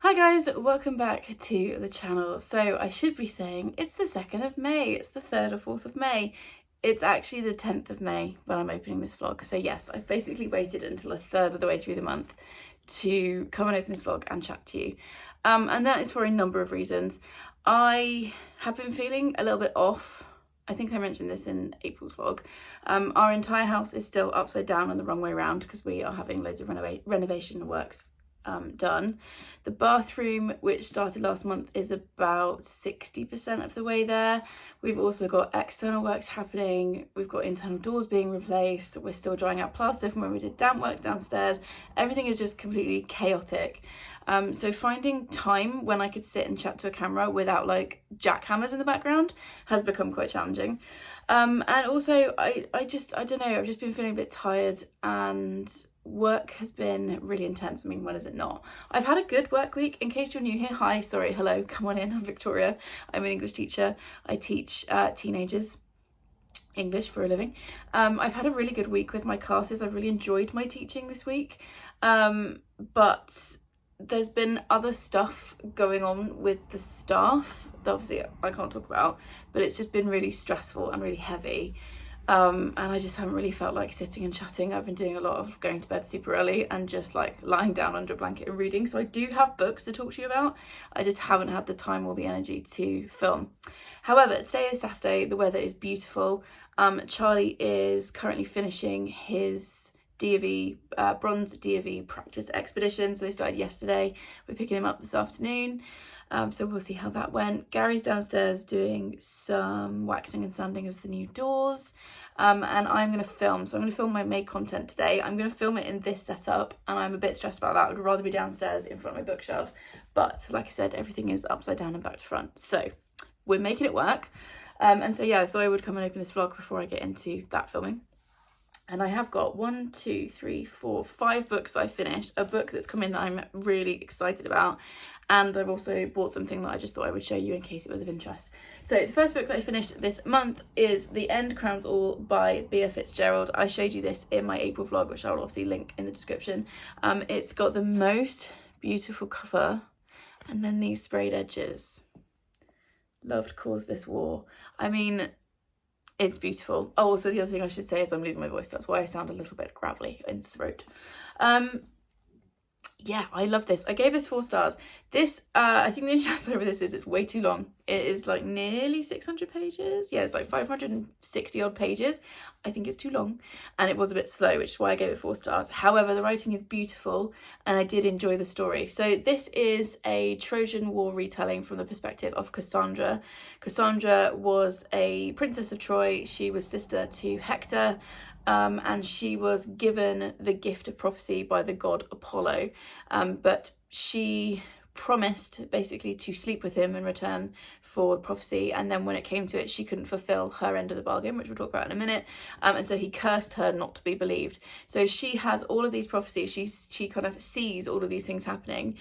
Hi guys, welcome back to the channel. So I should be saying it's the 2nd of May, it's the 3rd or 4th of May. It's actually the 10th of May when I'm opening this vlog. So yes, I've basically waited until a third of the way through the month to come and open this vlog and chat to you. And that is for a number of reasons. I have been feeling a little bit off. I think I mentioned this in April's vlog. Our entire house is still upside down and the wrong way around because we are having loads of renovation works done. The bathroom, which started last month, is about 60% of the way there. We've also got external works happening. We've got internal doors being replaced. We're still drying out plaster from when we did damp works downstairs. Everything is just completely chaotic. So finding time when I could sit and chat to a camera without like jackhammers in the background has become quite challenging. And also I don't know, I've just been feeling a bit tired and work has been really intense. I mean, when is it not? I've had a good work week. In case you're new here, hi, sorry, hello, come on in, I'm Victoria. I'm an English teacher. I teach teenagers English for a living. I've had a really good week with my classes. I've really enjoyed my teaching this week. But there's been other stuff going on with the staff that obviously I can't talk about, but it's just been really stressful and really heavy. And I just haven't really felt like sitting and chatting. I've been doing a lot of going to bed super early and just like lying down under a blanket and reading. So I do have books to talk to you about. I just haven't had the time or the energy to film. However, today is Saturday. The weather is beautiful. Charlie is currently finishing his DofE, bronze DofE practice expedition. So they started yesterday. We're picking him up this afternoon. So we'll see how that went. Gary's downstairs doing some waxing and sanding of the new doors. And I'm going to film. So I'm going to film my May content today. I'm going to film it in this setup and I'm a bit stressed about that. I would rather be downstairs in front of my bookshelves. But like I said, everything is upside down and back to front. So we're making it work. And so yeah, I thought I would come and open this vlog before I get into that filming. And I have got 1, 2, 3, 4, 5 books that I finished. A book that's come in that I'm really excited about. And I've also bought something that I just thought I would show you in case it was of interest. So the first book that I finished this month is The End Crowns All by Bea Fitzgerald. I showed you this in my April vlog, which I'll obviously link in the description. It's got the most beautiful cover and then these sprayed edges. Loved Cause This War. I mean, it's beautiful. Oh, also the other thing I should say is I'm losing my voice. That's why I sound a little bit gravelly in the throat. Yeah, I love this. I gave this 4 stars. This, I think the only downside with this is it's way too long. It is like nearly 600 pages. Yeah, it's like 560 odd pages. I think it's too long and it was a bit slow, which is why I gave it 4 stars. However, the writing is beautiful and I did enjoy the story. So this is a Trojan War retelling from the perspective of Cassandra. Cassandra was a princess of Troy. She was sister to Hector. And she was given the gift of prophecy by the god Apollo, but she promised basically to sleep with him in return for prophecy, and then when it came to it she couldn't fulfill her end of the bargain, which we'll talk about in a minute, and so he cursed her not to be believed. So she has all of these prophecies, she kind of sees all of these things happening,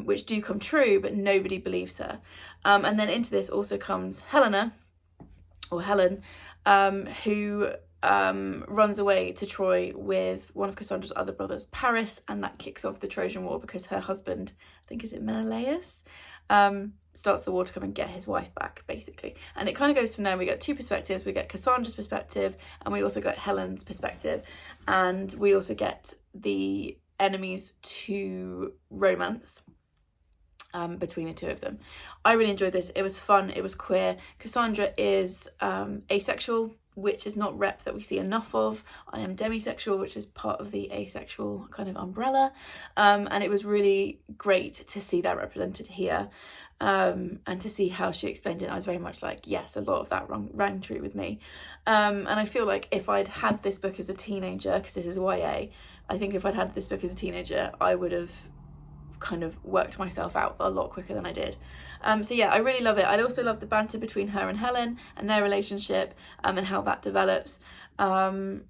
which do come true, but nobody believes her. And then into this also comes Helena, or Helen, who runs away to Troy with one of Cassandra's other brothers, Paris, and that kicks off the Trojan War because her husband, I think is it Menelaus, starts the war to come and get his wife back, basically. And it kind of goes from there. We get 2 perspectives. We get Cassandra's perspective and we also get Helen's perspective, and we also get the enemies to romance between the 2 of them. I really enjoyed this. It was fun, it was queer. Cassandra is asexual, which is not rep that we see enough of. I am demisexual, which is part of the asexual kind of umbrella, and it was really great to see that represented here, and to see how she explained it. I was very much like, yes, a lot of that rang true with me, and I feel like if I'd had this book as a teenager, because this is YA, I think if I'd had this book as a teenager I would have kind of worked myself out a lot quicker than I did. So yeah, I really love it. I also love the banter between her and Helen and their relationship, and how that develops. And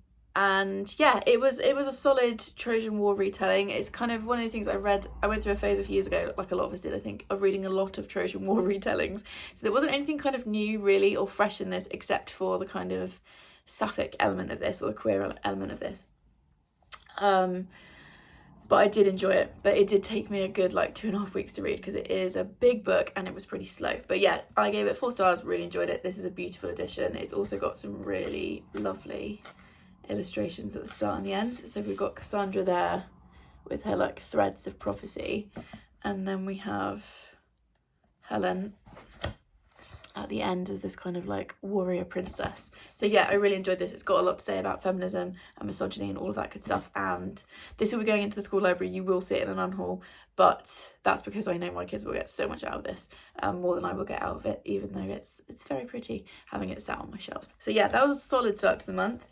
yeah, it was a solid Trojan War retelling. It's kind of one of those things I went through a phase a few years ago, like a lot of us did, I think, of reading a lot of Trojan War retellings. So there wasn't anything kind of new really or fresh in this, except for the kind of sapphic element of this, or the queer element of this. but I did enjoy it. But it did take me a good like 2.5 weeks to read because it is a big book and it was pretty slow. But yeah, I gave it 4 stars, really enjoyed it. This is a beautiful edition. It's also got some really lovely illustrations at the start and the end. So we've got Cassandra there with her like threads of prophecy, and then we have Helen at the end as this kind of like warrior princess. So yeah, I really enjoyed this. It's got a lot to say about feminism and misogyny and all of that good stuff, and this will be going into the school library. You will see it in an unhaul, but that's because I know my kids will get so much out of this, more than I will get out of it, even though it's very pretty having it sat on my shelves. So yeah, that was a solid start to the month.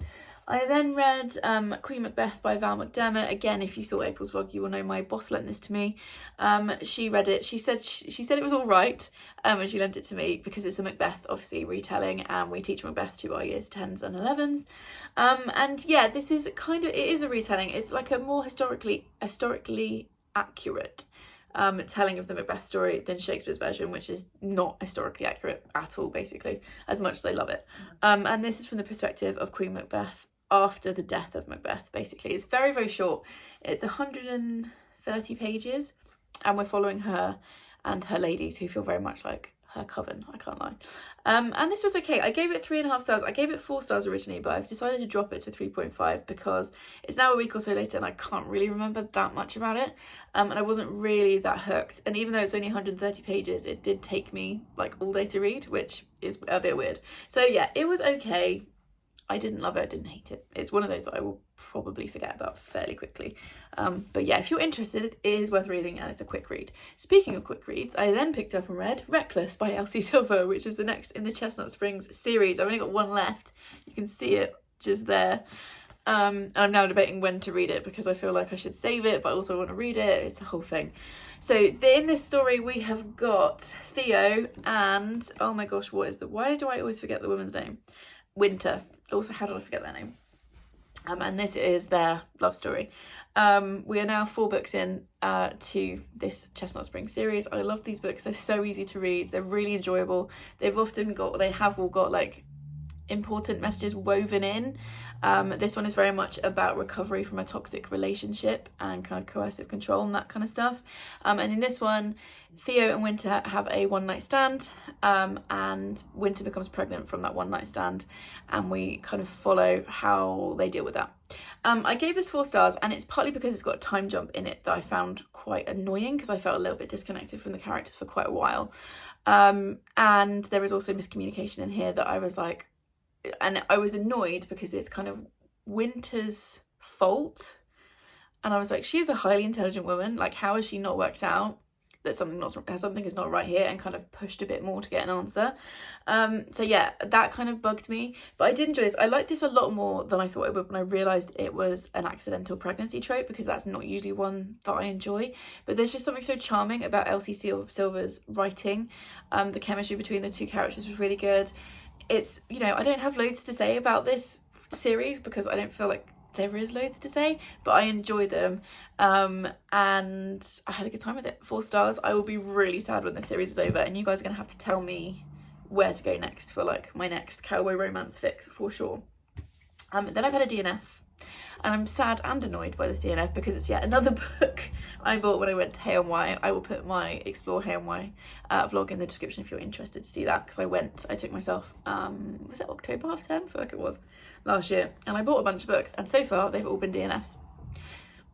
I then read Queen Macbeth by Val McDermott. Again, if you saw April's vlog, you will know my boss lent this to me. She read it. She said it was all right, and she lent it to me because it's a Macbeth, obviously, retelling, and we teach Macbeth to our years 10s and 11s. And yeah, this is kind of, it is a retelling. It's like a more historically accurate telling of the Macbeth story than Shakespeare's version, which is not historically accurate at all, basically, as much as I love it. And this is from the perspective of Queen Macbeth after the death of Macbeth, basically. It's very, very short. It's 130 pages, and we're following her and her ladies who feel very much like her coven, I can't lie. And this was okay. I gave it 3.5 stars. I gave it 4 stars originally, but I've decided to drop it to 3.5 because it's now a week or so later and I can't really remember that much about it. And I wasn't really that hooked. And even though it's only 130 pages, it did take me like all day to read, which is a bit weird. So yeah, it was okay. I didn't love it, I didn't hate it. It's one of those that I will probably forget about fairly quickly. But yeah, if you're interested, it is worth reading and it's a quick read. Speaking of quick reads, I then picked up and read Reckless by Elsie Silver, which is the next in the Chestnut Springs series. I've only got one left. You can see it just there. And I'm now debating when to read it because I feel like I should save it, but I also want to read it. It's a whole thing. So in this story, we have got Theo and, oh my gosh, why do I always forget the woman's name? Winter. Also, how did I forget their name? And this is their love story. We are now 4 books in to this Chestnut Springs series. I love these books. They're so easy to read. They're really enjoyable. They have all got like important messages woven in. This one is very much about recovery from a toxic relationship and kind of coercive control and that kind of stuff. And in this one, Theo and Winter have a one-night stand, and Winter becomes pregnant from that one-night stand, and we kind of follow how they deal with that. I gave this 4 stars, and it's partly because it's got a time jump in it that I found quite annoying because I felt a little bit disconnected from the characters for quite a while. And there is also miscommunication in here that I was like, and I was annoyed because it's kind of Winter's fault. And I was like, she is a highly intelligent woman. Like, how has she not worked out that something is not right here, and kind of pushed a bit more to get an answer? So yeah, that kind of bugged me. But I did enjoy this. I liked this a lot more than I thought I would when I realised it was an accidental pregnancy trope, because that's not usually one that I enjoy. But there's just something so charming about Elsie Silver's writing. The chemistry between the two characters was really good. It's, you know, I don't have loads to say about this series because I don't feel like there is loads to say, but I enjoy them, and I had a good time with it. 4 stars. I will be really sad when the series is over, and you guys are going to have to tell me where to go next for like my next cowboy romance fix for sure. Then I've had a DNF, and I'm sad and annoyed by this DNF because it's yet another book I bought when I went to Hay-on-Wye. I will put my Explore Hay-on-Wye vlog in the description if you're interested to see that, because I took myself, was it October half term? I feel like it was last year, and I bought a bunch of books, and so far they've all been DNFs,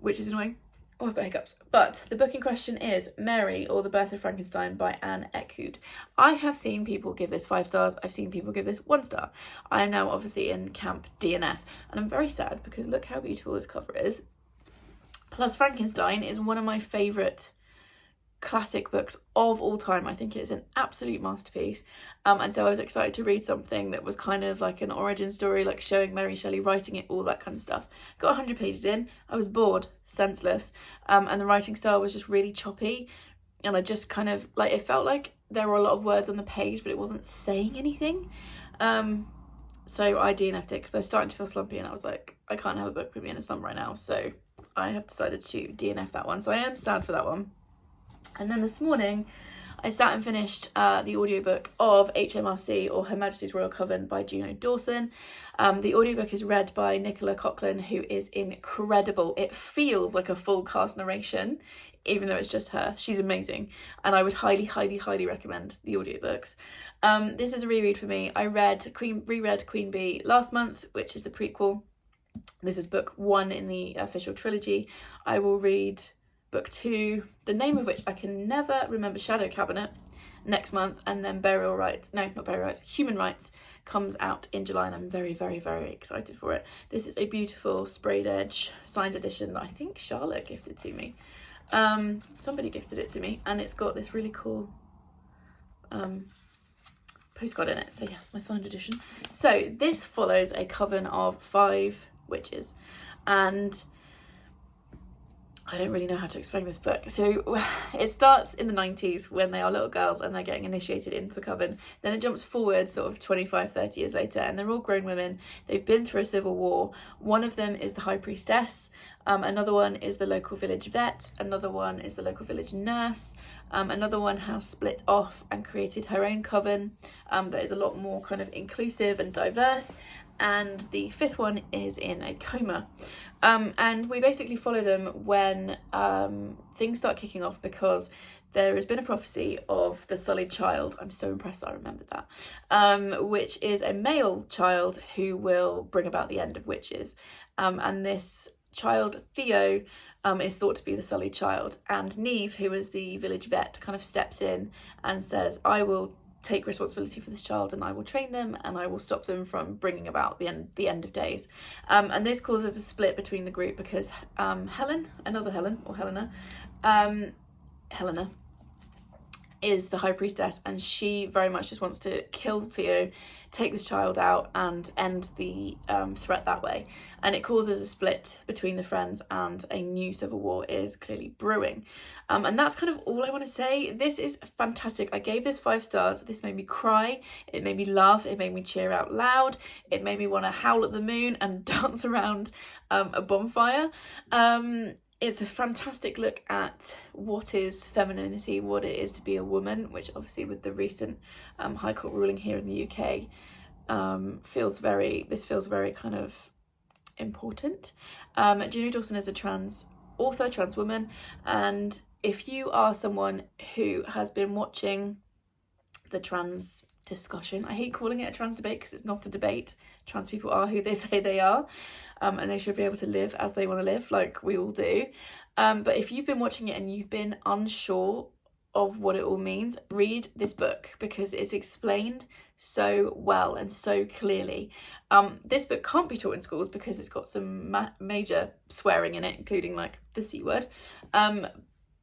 which is annoying. Oh, I've got hiccups. But the book in question is Mary, or The Birth of Frankenstein by Anne Eckhout. I have seen people give this 5 stars. I've seen people give this 1 star. I am now obviously in camp DNF, and I'm very sad because look how beautiful this cover is. Plus, Frankenstein is one of my favourite classic books of all time. I think it's an absolute masterpiece, and so I was excited to read something that was kind of like an origin story, like showing Mary Shelley writing it, all that kind of stuff. Got 100 pages in, I was bored, senseless, and the writing style was just really choppy, and I just kind of like, it felt like there were a lot of words on the page but it wasn't saying anything, so I DNF'd it because I was starting to feel slumpy, and I was like, I can't have a book put me in a slump right now, so I have decided to DNF that one. So I am sad for that one. And then this morning I sat and finished the audiobook of HMRC, or Her Majesty's Royal Coven, by Juno Dawson. The audiobook is read by Nicola Coughlan, who is incredible. It feels like a full cast narration, even though it's just her. She's amazing, and I would highly, highly, highly recommend the audiobooks. This is a reread for me. I reread Queen Bee last month, which is the prequel. This is book 1 in the official trilogy. I will read book 2, the name of which I can never remember, Shadow Cabinet, next month, and then Human Rights comes out in July, and I'm very, very, very excited for it. This is a beautiful sprayed edge signed edition that I think Charlotte gifted to me. Somebody gifted it to me, and it's got this really cool postcard in it. So yes, my signed edition. So this follows a coven of 5 witches, and I don't really know how to explain this book. So it starts in the 90s when they are little girls and they're getting initiated into the coven. Then it jumps forward sort of 25, 30 years later, and they're all grown women. They've been through a civil war. One of them is the high priestess. Another one is the local village vet. Another one is the local village nurse. Another one has split off and created her own coven that is a lot more kind of inclusive and diverse. And the 5th one is in a coma. And we basically follow them when things start kicking off, because there has been a prophecy of the Sullied Child. I'm so impressed that I remembered that. Which is a male child who will bring about the end of witches. And this child, Theo, is thought to be the Sullied Child. And Neve, who is the village vet, kind of steps in and says, I will take responsibility for this child, and I will train them, and I will stop them from bringing about the end of days. And this causes a split between the group, because Helena is the high priestess, and she very much just wants to kill Theo, take this child out, and end the threat that way. And it causes a split between the friends, and a new civil war is clearly brewing. And that's kind of all I want to say. This is fantastic. I gave this 5 stars. This made me cry. It made me laugh. It made me cheer out loud. It made me want to howl at the moon and dance around a bonfire. It's a fantastic look at what is femininity, what it is to be a woman, which obviously with the recent High Court ruling here in the UK feels very kind of important. Juno Dawson is a trans author, trans woman, and if you are someone who has been watching the trans discussion, I hate calling it a trans debate because it's not a debate. Trans people are who they say they are, and they should be able to live as they want to live, like we all do. But if you've been watching it and you've been unsure of what it all means, read this book, because it's explained so well and so clearly. This book can't be taught in schools because it's got some major swearing in it, including like the C word.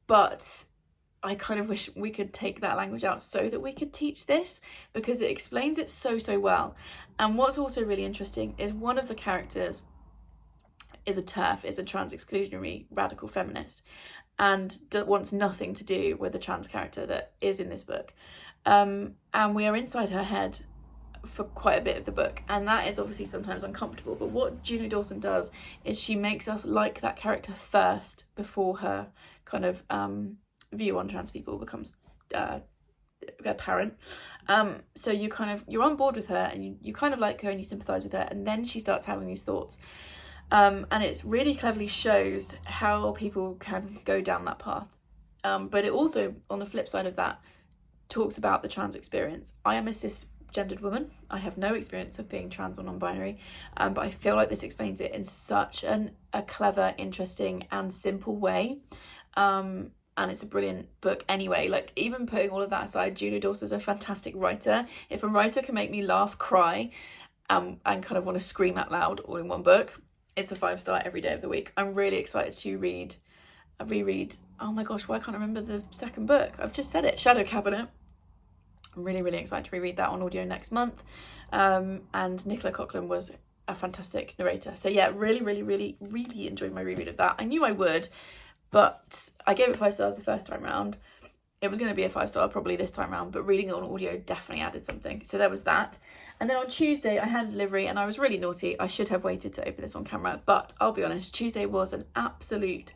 But I kind of wish we could take that language out so that we could teach this, because it explains it so well. And what's also really interesting is one of the characters is a TERF, is a trans exclusionary radical feminist, and wants nothing to do with the trans character that is in this book. And we are inside her head for quite a bit of the book, and that is obviously sometimes uncomfortable. But what Juno Dawson does is she makes us like that character first before her kind of view on trans people becomes apparent. So you're on board with her, and you kind of like her and you sympathise with her, and then she starts having these thoughts. And it really cleverly shows how people can go down that path. But it also, on the flip side of that, talks about the trans experience. I am a cisgendered woman. I have no experience of being trans or non-binary, but I feel like this explains it in such a clever, interesting and simple way. And it's a brilliant book anyway. Like, even putting all of that aside, Juno Dawson is a fantastic writer. If a writer can make me laugh, cry, and kind of want to scream out loud all in one book, it's a 5-star every day of the week. I'm really excited to reread, oh my gosh, why can't I remember the second book? I've just said it, Shadow Cabinet. I'm really excited to reread that on audio next month. And Nicola Coughlan was a fantastic narrator. So yeah, really enjoyed my reread of that. I knew I would, but I gave it 5 stars the first time round. It was going to be a 5-star probably this time round, but reading it on audio definitely added something. So there was that. And then on Tuesday, I had a delivery, and I was really naughty. I should have waited to open this on camera, but I'll be honest, Tuesday was an absolute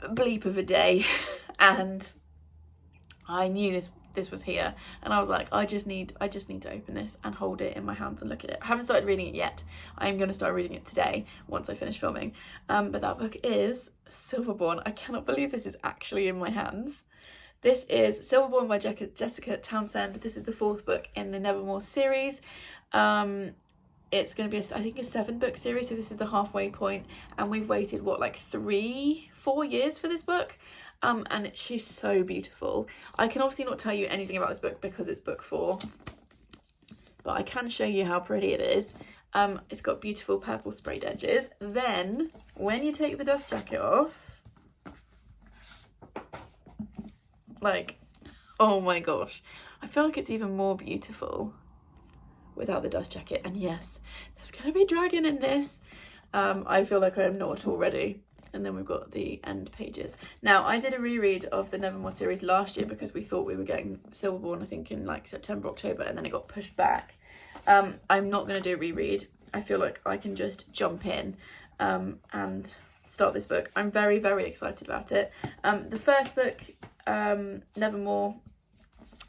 bleep of a day. And I knew this was here, and I was like, I just need to open this and hold it in my hands and look at it. I haven't started reading it yet. I'm going to start reading it today once I finish filming. But that book is Silverborn. I cannot believe this is actually in my hands. This is Silverborn by Jessica Townsend. This is the 4th book in the Nevermore series. It's going to be, I think, a 7-book series, so this is the halfway point, and we've waited, what, like 3-4 years for this book? And she's so beautiful. I can obviously not tell you anything about this book because it's book 4, but I can show you how pretty it is. It's got beautiful purple sprayed edges. Then, when you take the dust jacket off, like, oh my gosh, I feel like it's even more beautiful without the dust jacket. And yes, there's gonna be dragon in this. I feel like I am not already. And then we've got the end pages. Now, I did a reread of the Nevermore series last year because we thought we were getting Silverborn, I think, in like September, October, and then it got pushed back. I'm not going to do a reread. I feel like I can just jump in and start this book. I'm very, very excited about it. The first book, Nevermore,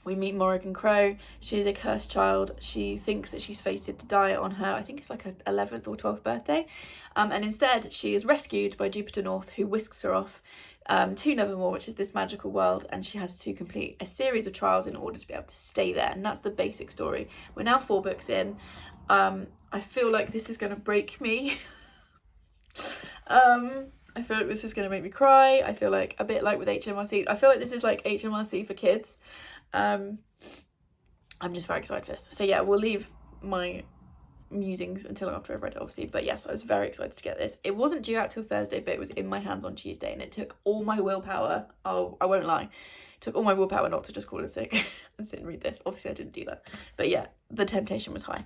we meet Morrigan Crow. She's a cursed child. She thinks that she's fated to die on her, I think it's like her 11th or 12th birthday. And instead, she is rescued by Jupiter North, who whisks her off to Nevermore, which is this magical world, and she has to complete a series of trials in order to be able to stay there. And that's the basic story. We're now 4 books in. I feel like this is going to break me. I feel like this is going to make me cry. I feel like, a bit like with HMRC, I feel like this is like HMRC for kids. I'm just very excited for this. So yeah, we'll leave my musings until after I've read it, obviously. But yes, I was very excited to get this. It wasn't due out till Thursday, but it was in my hands on Tuesday, and it took all my willpower. Oh, I won't lie. It took all my willpower not to just call it sick and sit and read this. Obviously, I didn't do that. But yeah, the temptation was high.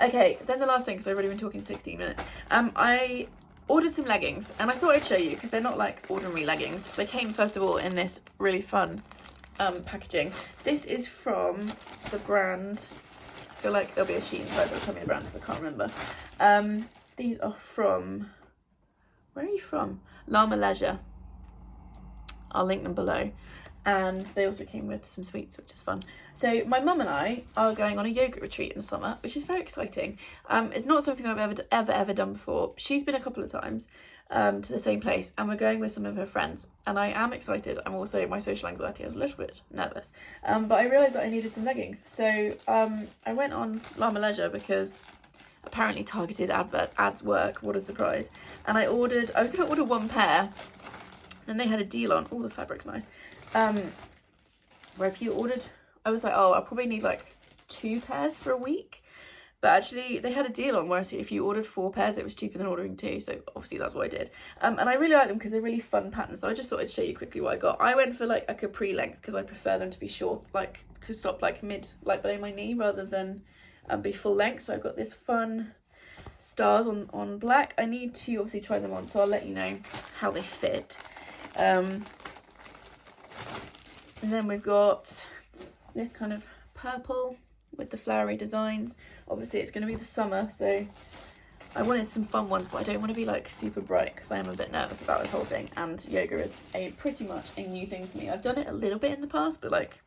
Okay, then the last thing, because I've already been talking 16 minutes. I ordered some leggings, and I thought I'd show you because they're not like ordinary leggings. They came, first of all, in this really fun packaging. This is from the brand, I feel like there'll be a sheet inside, but tell me the brand because I can't remember. These are from, where are you from? Llama Leisure. I'll link them below. And they also came with some sweets, which is fun. So my mum and I are going on a yoga retreat in the summer, which is very exciting. It's not something I've ever done before. She's been a couple of times to the same place, and we're going with some of her friends, and I am excited. I'm also, my social anxiety, I was a little bit nervous, but I realised that I needed some leggings. So I went on Llama Leisure because apparently targeted ads work. What a surprise. And I was going to order 1 pair, and they had a deal on, the fabric's nice, where if you ordered, I was like, oh, I'll probably need like 2 pairs for a week. But actually, they had a deal on where if you ordered 4 pairs, it was cheaper than ordering 2. So obviously that's what I did. And I really like them because they're really fun patterns. So I just thought I'd show you quickly what I got. I went for like a capri length because I prefer them to be short, like to stop like like below my knee rather than be full length. So I've got this fun stars on black. I need to obviously try them on, so I'll let you know how they fit. And then we've got this kind of purple with the flowery designs. Obviously it's going to be the summer, so I wanted some fun ones, but I don't want to be like super bright because I am a bit nervous about this whole thing, and yoga is pretty much a new thing to me. I've done it a little bit in the past, but like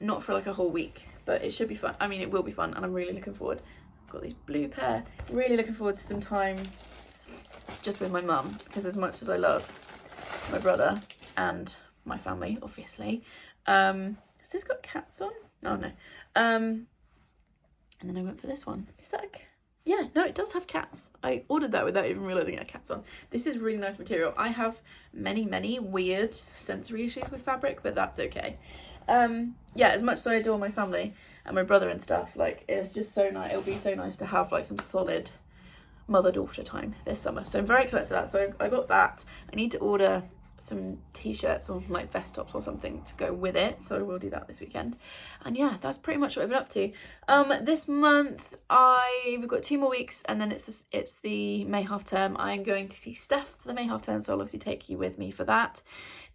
not for like a whole week, but it should be fun. I mean, it will be fun, and I'm really looking forward. I've got these blue pair, really looking forward to some time just with my mum, because as much as I love my brother and my family, obviously, has this got cats on? No. And then I went for this one. Is that yeah, no, it does have cats. I ordered that without even realising it had cats on. This is really nice material. I have many weird sensory issues with fabric, but that's okay. Yeah, as much as I adore my family and my brother and stuff, like, it's just so nice. It'll be so nice to have like some solid mother-daughter time this summer. So I'm very excited for that. So I got that. I need to order some t-shirts or like vest tops or something to go with it, so I will do that this weekend. And yeah, that's pretty much what I've been up to. This month we've got 2 more weeks, and then it's the May half term. I'm going to see Steph for the May half term, so I'll obviously take you with me for that.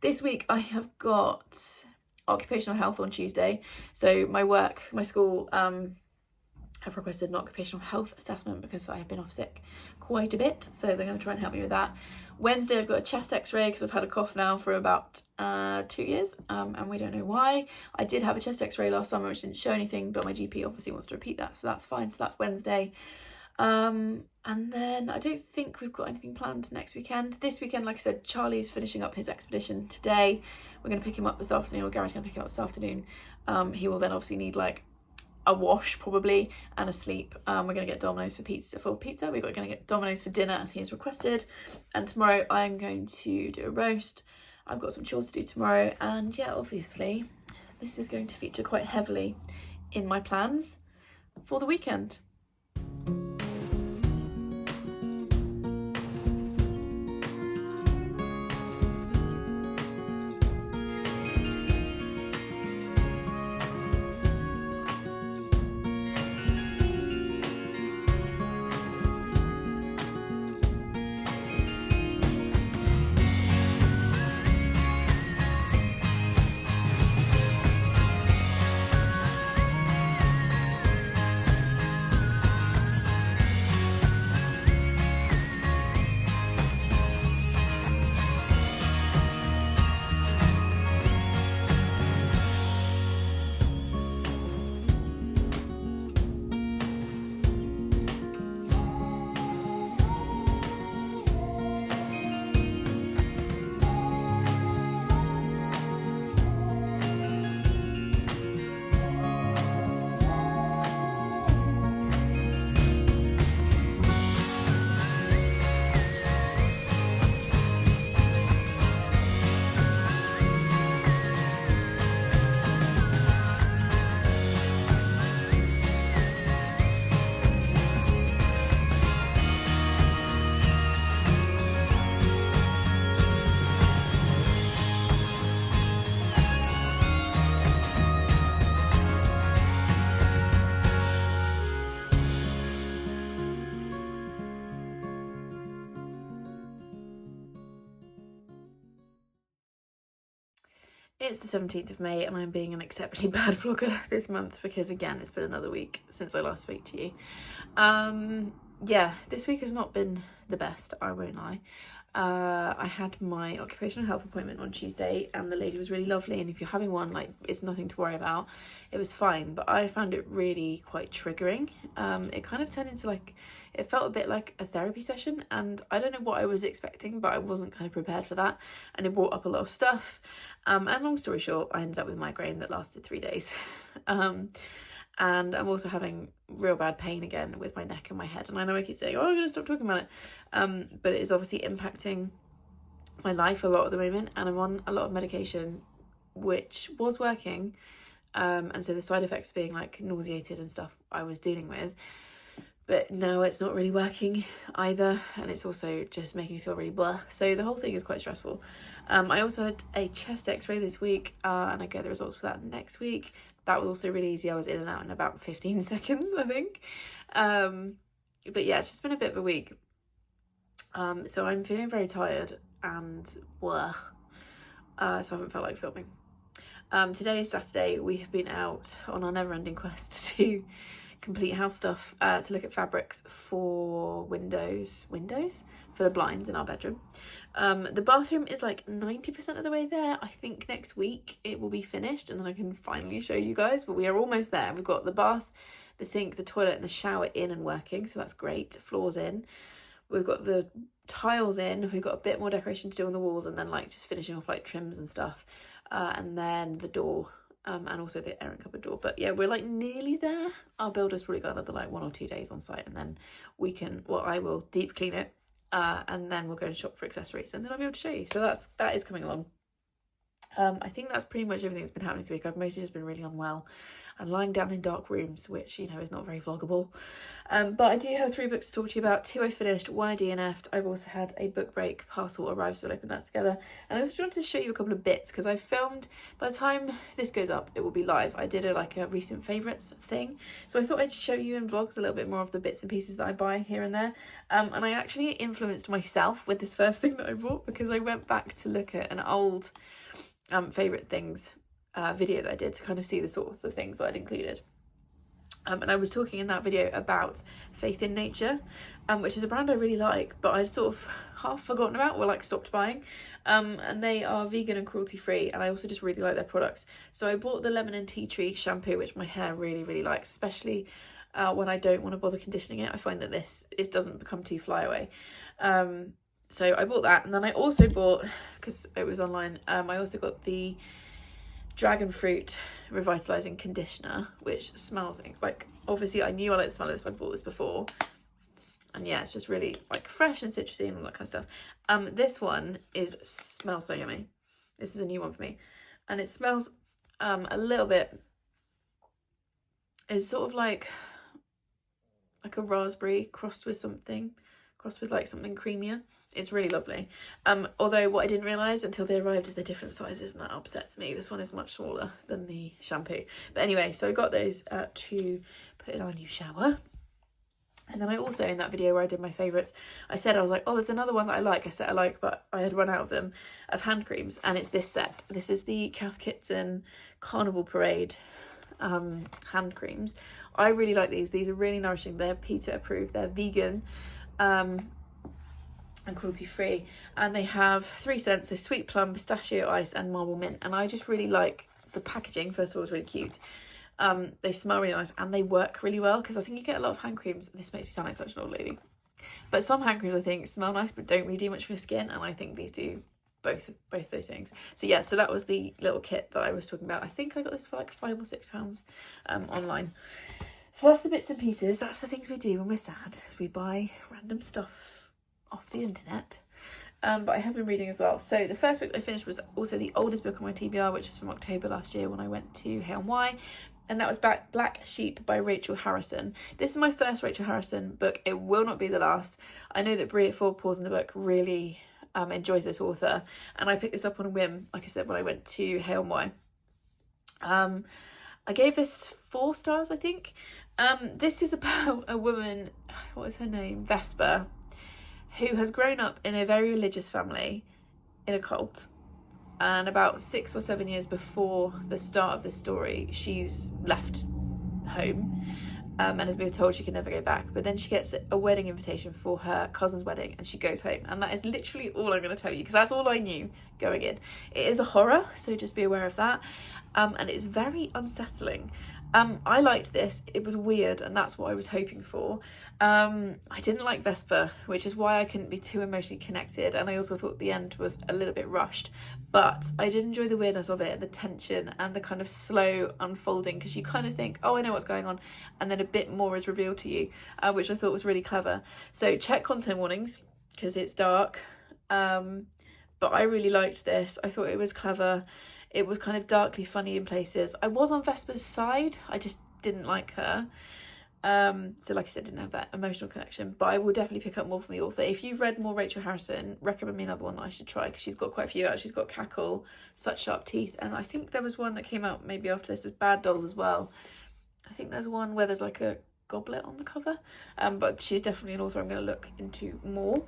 This week I have got occupational health on Tuesday, so my school have requested an occupational health assessment because I have been off sick quite a bit, so they're going to try and help me with that. Wednesday I've got a chest x-ray because I've had a cough now for about 2 years, and we don't know why. I did have a chest x-ray last summer which didn't show anything, but my GP obviously wants to repeat that, so that's fine. So that's Wednesday. And then I don't think we've got anything planned next weekend. This weekend, like I said, Charlie's finishing up his expedition today. We're going to pick him up this afternoon, or Gary's going to pick him up this afternoon. He will then obviously need like a wash probably and a sleep. We're going to get Domino's for pizza. We're going to get Domino's for dinner as he has requested, and tomorrow I'm going to do a roast. I've got some chores to do tomorrow, and yeah, obviously this is going to feature quite heavily in my plans for the weekend. It's the 17th of May and I'm being an exceptionally bad vlogger this month because, again, it's been another week since I last spoke to you. Yeah, this week has not been the best, I won't lie. I had my occupational health appointment on Tuesday and the lady was really lovely, and if you're having one, like, it's nothing to worry about. It was fine, but I found it really quite triggering. It kind of turned into like, it felt a bit like a therapy session, and I don't know what I was expecting, but I wasn't kind of prepared for that, and it brought up a lot of stuff. And long story short, I ended up with migraine that lasted 3 days. And I'm also having real bad pain again with my neck and my head. And I know I keep saying, oh, I'm going to stop talking about it. But it is obviously impacting my life a lot at the moment. And I'm on a lot of medication, which was working. And so the side effects being like nauseated and stuff I was dealing with. But now it's not really working either. And it's also just making me feel really blah. So the whole thing is quite stressful. I also had a chest x-ray this week. And I get the results for that next week. That was also really easy. I was in and out in about 15 seconds, I think. But yeah, it's just been a bit of a week. So I'm feeling very tired and blah. So I haven't felt like filming. Today is Saturday. We have been out on our never-ending quest to complete house stuff, to look at fabrics for windows for the blinds in our bedroom. The bathroom is like 90% of the way there. I think next week it will be finished and then I can finally show you guys, but we are almost there. We've got the bath, the sink, the toilet and the shower in and working, so that's great. Floors in. We've got the tiles in. We've got a bit more decoration to do on the walls and then like just finishing off like trims and stuff. And then the door, and also the airing cupboard door. But yeah, we're like nearly there. Our builder's probably got another like 1 or 2 days on site and then we can, well, I will deep clean it. And then we'll go and shop for accessories and then I'll be able to show you. So that is coming along. I think that's pretty much everything that's been happening this week. I've mostly just been really unwell and lying down in dark rooms, which, you know, is not very vloggable. But I do have 3 books to talk to you about. 2 I finished, 1 I DNF'd. I've also had a book break parcel arrive, so I'll open that together. And I just wanted to show you a couple of bits because I filmed, by the time this goes up, it will be live. I did a recent favourites thing. So I thought I'd show you in vlogs a little bit more of the bits and pieces that I buy here and there. And I actually influenced myself with this first thing that I bought because I went back to look at an old favourite things video that I did to kind of see the sorts of things that I'd included. And I was talking in that video about Faith in Nature, which is a brand I really like, but I'd sort of half forgotten about or like stopped buying. And they are vegan and cruelty free, and I also just really like their products. So I bought the lemon and tea tree shampoo, which my hair really, really likes, especially when I don't want to bother conditioning it. I find that it doesn't become too flyaway. So I bought that, and then I also bought, because it was online, I also got the dragon fruit revitalizing conditioner, which smells like, obviously I knew I liked the smell of this, I bought this before, and yeah, it's just really like fresh and citrusy and all that kind of stuff. This one smells so yummy. This is a new one for me, and it smells a little bit, it's sort of like a raspberry crossed with like something creamier. It's really lovely. Although what I didn't realise until they arrived is they're different sizes, and that upsets me. This one is much smaller than the shampoo. But anyway, so I got those to put in our new shower. And then I also, in that video where I did my favourites, I was like, oh, there's another one that I said I like, but I had run out of them, of hand creams, and it's this set. This is the Cath Kidston Carnival Parade hand creams. I really like these. These are really nourishing. They're PETA approved. They're vegan and cruelty free, and they have 3 scents: so sweet plum, pistachio ice, and marble mint. And I just really like the packaging. First of all, it's really cute. They smell really nice, and they work really well, because I think you get a lot of hand creams, this makes me sound like such an old lady, but some hand creams I think smell nice but don't really do much for your skin, and I think these do both those things. So yeah, so that was the little kit that I was talking about. I think I got this for like £5 or £6 online. So that's the bits and pieces. That's the things we do when we're sad. We buy random stuff off the internet. But I have been reading as well. So the first book I finished was also the oldest book on my TBR, which was from October last year when I went to Hay on Wye. And that was Black Sheep by Rachel Harrison. This is my first Rachel Harrison book. It will not be the last. I know that Brie at Four Paws in the book really enjoys this author. And I picked this up on a whim, like I said, when I went to Hay on Wye. I gave this 4 stars, I think. This is about a woman, what is her name? Vesper, who has grown up in a very religious family in a cult. And about 6 or 7 years before the start of this story, she's left home and has been told she can never go back. But then she gets a wedding invitation for her cousin's wedding, and she goes home. And that is literally all I'm going to tell you, because that's all I knew going in. It is a horror, so just be aware of that. And it's very unsettling. I liked this. It was weird, and that's what I was hoping for. I didn't like Vesper, which is why I couldn't be too emotionally connected, and I also thought the end was a little bit rushed, but I did enjoy the weirdness of it, the tension and the kind of slow unfolding, because you kind of think, oh, I know what's going on, and then a bit more is revealed to you, which I thought was really clever. So check content warnings, because it's dark, but I really liked this. I thought it was clever. It was kind of darkly funny in places. I was on Vesper's side. I just didn't like her. So like I said, didn't have that emotional connection. But I will definitely pick up more from the author. If you've read more Rachel Harrison, recommend me another one that I should try, because she's got quite a few out. She's got Cackle, Such Sharp Teeth, and I think there was one that came out maybe after this, is Bad Dolls as well. I think there's one where there's like a goblet on the cover. But she's definitely an author I'm going to look into more.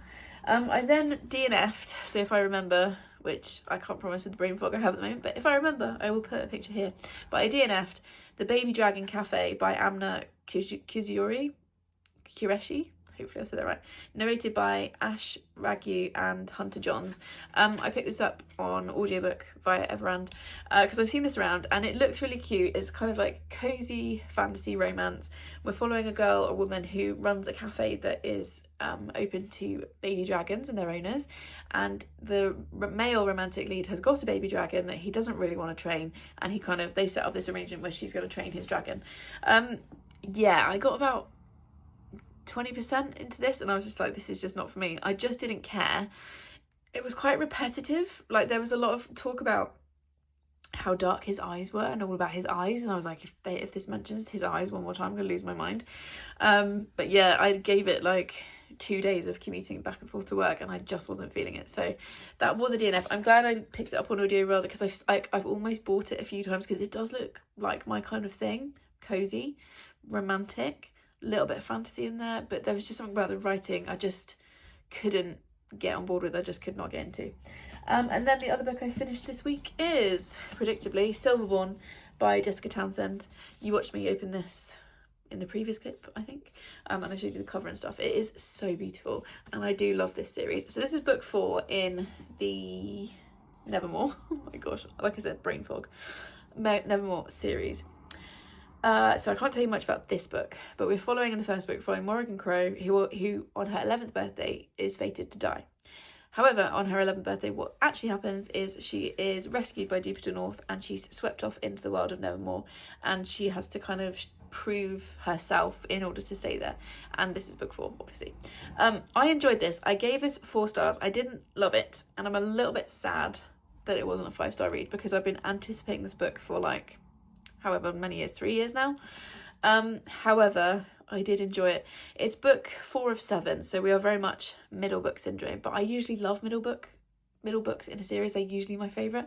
I then DNF'd, so if I remember, which I can't promise with the brain fog I have at the moment, but if I remember, I will put a picture here. But I DNF'd The Baby Dragon Cafe by Amna Kureshi. Hopefully I said that right. Narrated by Ash Ragu and Hunter Johns. I picked this up on audiobook via Everand because I've seen this around, and it looks really cute. It's kind of like cozy fantasy romance. We're following a woman who runs a cafe that is open to baby dragons and their owners, and the male romantic lead has got a baby dragon that he doesn't really want to train, and they set up this arrangement where she's going to train his dragon. Yeah, I got about 20% into this, and I was just like, this is just not for me. I just didn't care. It was quite repetitive. Like, there was a lot of talk about how dark his eyes were and all about his eyes, and I was like, if this mentions his eyes one more time, I'm gonna lose my mind. But yeah, I gave it like 2 days of commuting back and forth to work, and I just wasn't feeling it. So that was a DNF. I'm glad I picked it up on audio rather, because I've almost bought it a few times, because it does look like my kind of thing. Cozy, romantic, a little bit of fantasy in there, but there was just something about the writing I just couldn't get on board with. I just could not get into. And then the other book I finished this week is, predictably, Silverborn by Jessica Townsend. You watched me open this in the previous clip, I think, and I showed you the cover and stuff. It is so beautiful, and I do love this series. So this is book 4 in the Nevermore, oh my gosh, like I said, brain fog, Nevermore series. So I can't tell you much about this book, but we're following in the first book, following Morrigan Crow, who on her 11th birthday is fated to die. However, on her 11th birthday, what actually happens is she is rescued by Jupiter North, and she's swept off into the world of Nevermore, and she has to kind of prove herself in order to stay there. And this is book 4, obviously. I enjoyed this. I gave this 4 stars. I didn't love it, and I'm a little bit sad that it wasn't a 5-star read, because I've been anticipating this book for like however many years, 3 years now. However, I did enjoy it. It's book 4 of 7, so we are very much middle book syndrome, but I usually love middle books in a series. They're usually my favourite.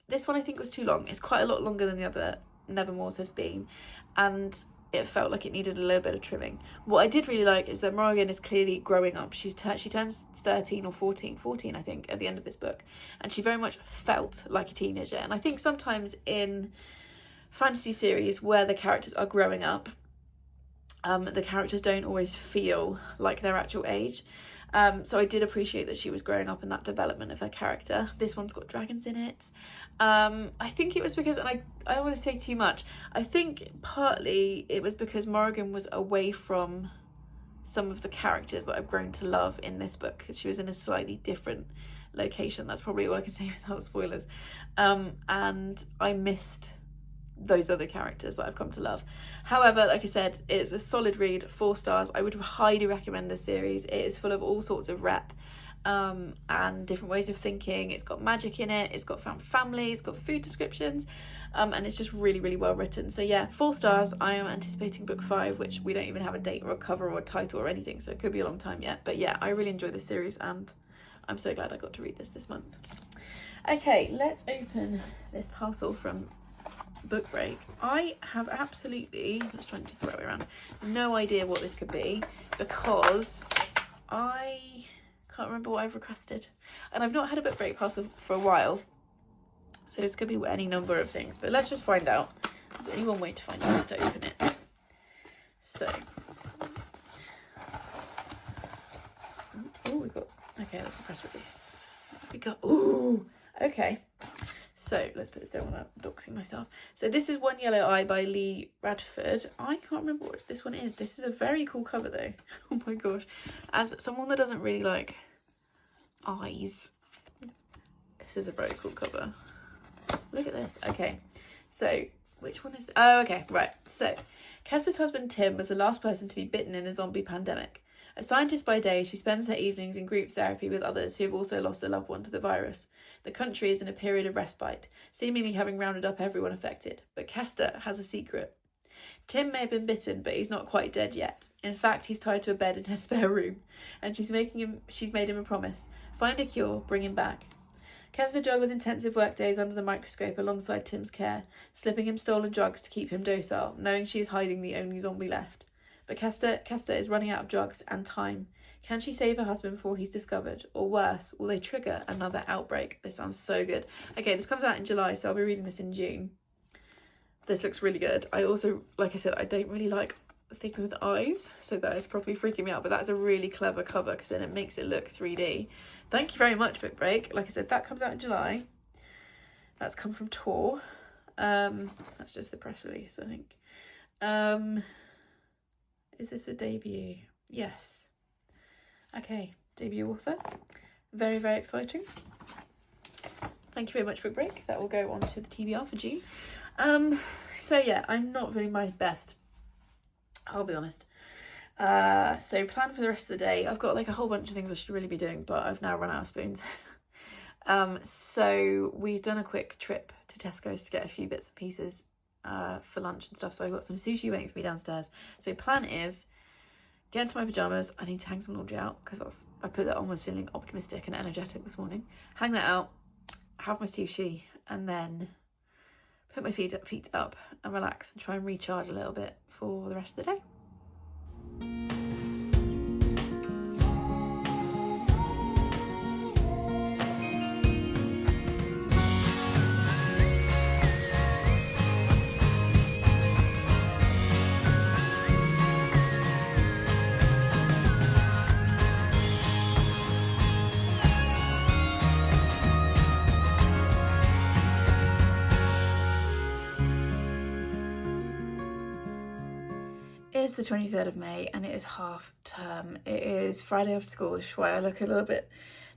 This one I think was too long. It's quite a lot longer than the other Nevermores have been, and it felt like it needed a little bit of trimming. What I did really like is that Morrigan is clearly growing up. She turns 13 or 14 I think at the end of this book, and she very much felt like a teenager. And I think sometimes in fantasy series where the characters are growing up, the characters don't always feel like their actual age. So I did appreciate that she was growing up in that development of her character. This one's got dragons in it. I think it was because, and I don't want to say too much, I think partly it was because Morrigan was away from some of the characters that I've grown to love in this book, because she was in a slightly different location. That's probably all I can say without spoilers. And I missed those other characters that I've come to love. However, like I said, it's a solid read, 4 stars. I would highly recommend this series. It is full of all sorts of rep and different ways of thinking. It's got magic in it, it's got found family, it's got food descriptions, and it's just really, really well written. So yeah, 4 stars. I am anticipating book 5, which we don't even have a date or a cover or a title or anything, so it could be a long time yet. But yeah, I really enjoy this series, and I'm so glad I got to read this month. Okay, let's open this parcel from Book Break. I have absolutely, let's try and just the right way around, no idea what this could be, because I can't remember what I've requested, and I've not had a Book Break parcel for a while, so this could be any number of things, but let's just find out. There's only one way to find out, is to open it. So oh, we got, okay, let's press release. We got, ooh, okay. So let's put this down without doxing myself. So this is One Yellow Eye by Lee Radford. I can't remember what this one is. This is a very cool cover though. Oh my gosh. As someone that doesn't really like eyes, this is a very cool cover. Look at this. Okay. So which one is it? Oh, okay. Right. So Kester's husband Tim was the last person to be bitten in a zombie pandemic. A scientist by day, she spends her evenings in group therapy with others who have also lost a loved one to the virus. The country is in a period of respite, seemingly having rounded up everyone affected. But Kester has a secret. Tim may have been bitten, but he's not quite dead yet. In fact, he's tied to a bed in her spare room, and she's made him a promise. Find a cure, bring him back. Kester juggles intensive work days under the microscope alongside Tim's care, slipping him stolen drugs to keep him docile, knowing she is hiding the only zombie left. But Kester is running out of drugs and time. Can she save her husband before he's discovered? Or worse, will they trigger another outbreak? This sounds so good. Okay, this comes out in July, so I'll be reading this in June. This looks really good. I also, like I said, I don't really like things with eyes, so that is probably freaking me out, but that's a really clever cover because then it makes it look 3D. Thank you very much, Book Break. Like I said, that comes out in July. That's come from Tor. That's just the press release, I think. Is this a debut? Yes. Okay, debut author. Very, very exciting. Thank you very much, Book Break. That will go on to the TBR for June. So yeah, I'm not feeling my best, I'll be honest. So plan for the rest of the day. I've got like a whole bunch of things I should really be doing, but I've now run out of spoons. So we've done a quick trip to Tesco's to get a few bits and pieces for lunch and stuff, so I've got some sushi waiting for me downstairs. So plan is get into my pajamas. I need to hang some laundry out because I put that on was feeling optimistic and energetic this morning. Hang that out, have my sushi, and then put my feet up and relax and try and recharge a little bit for the rest of the day. is the 23rd of May and it is half term. It is Friday after school, which is why I look a little bit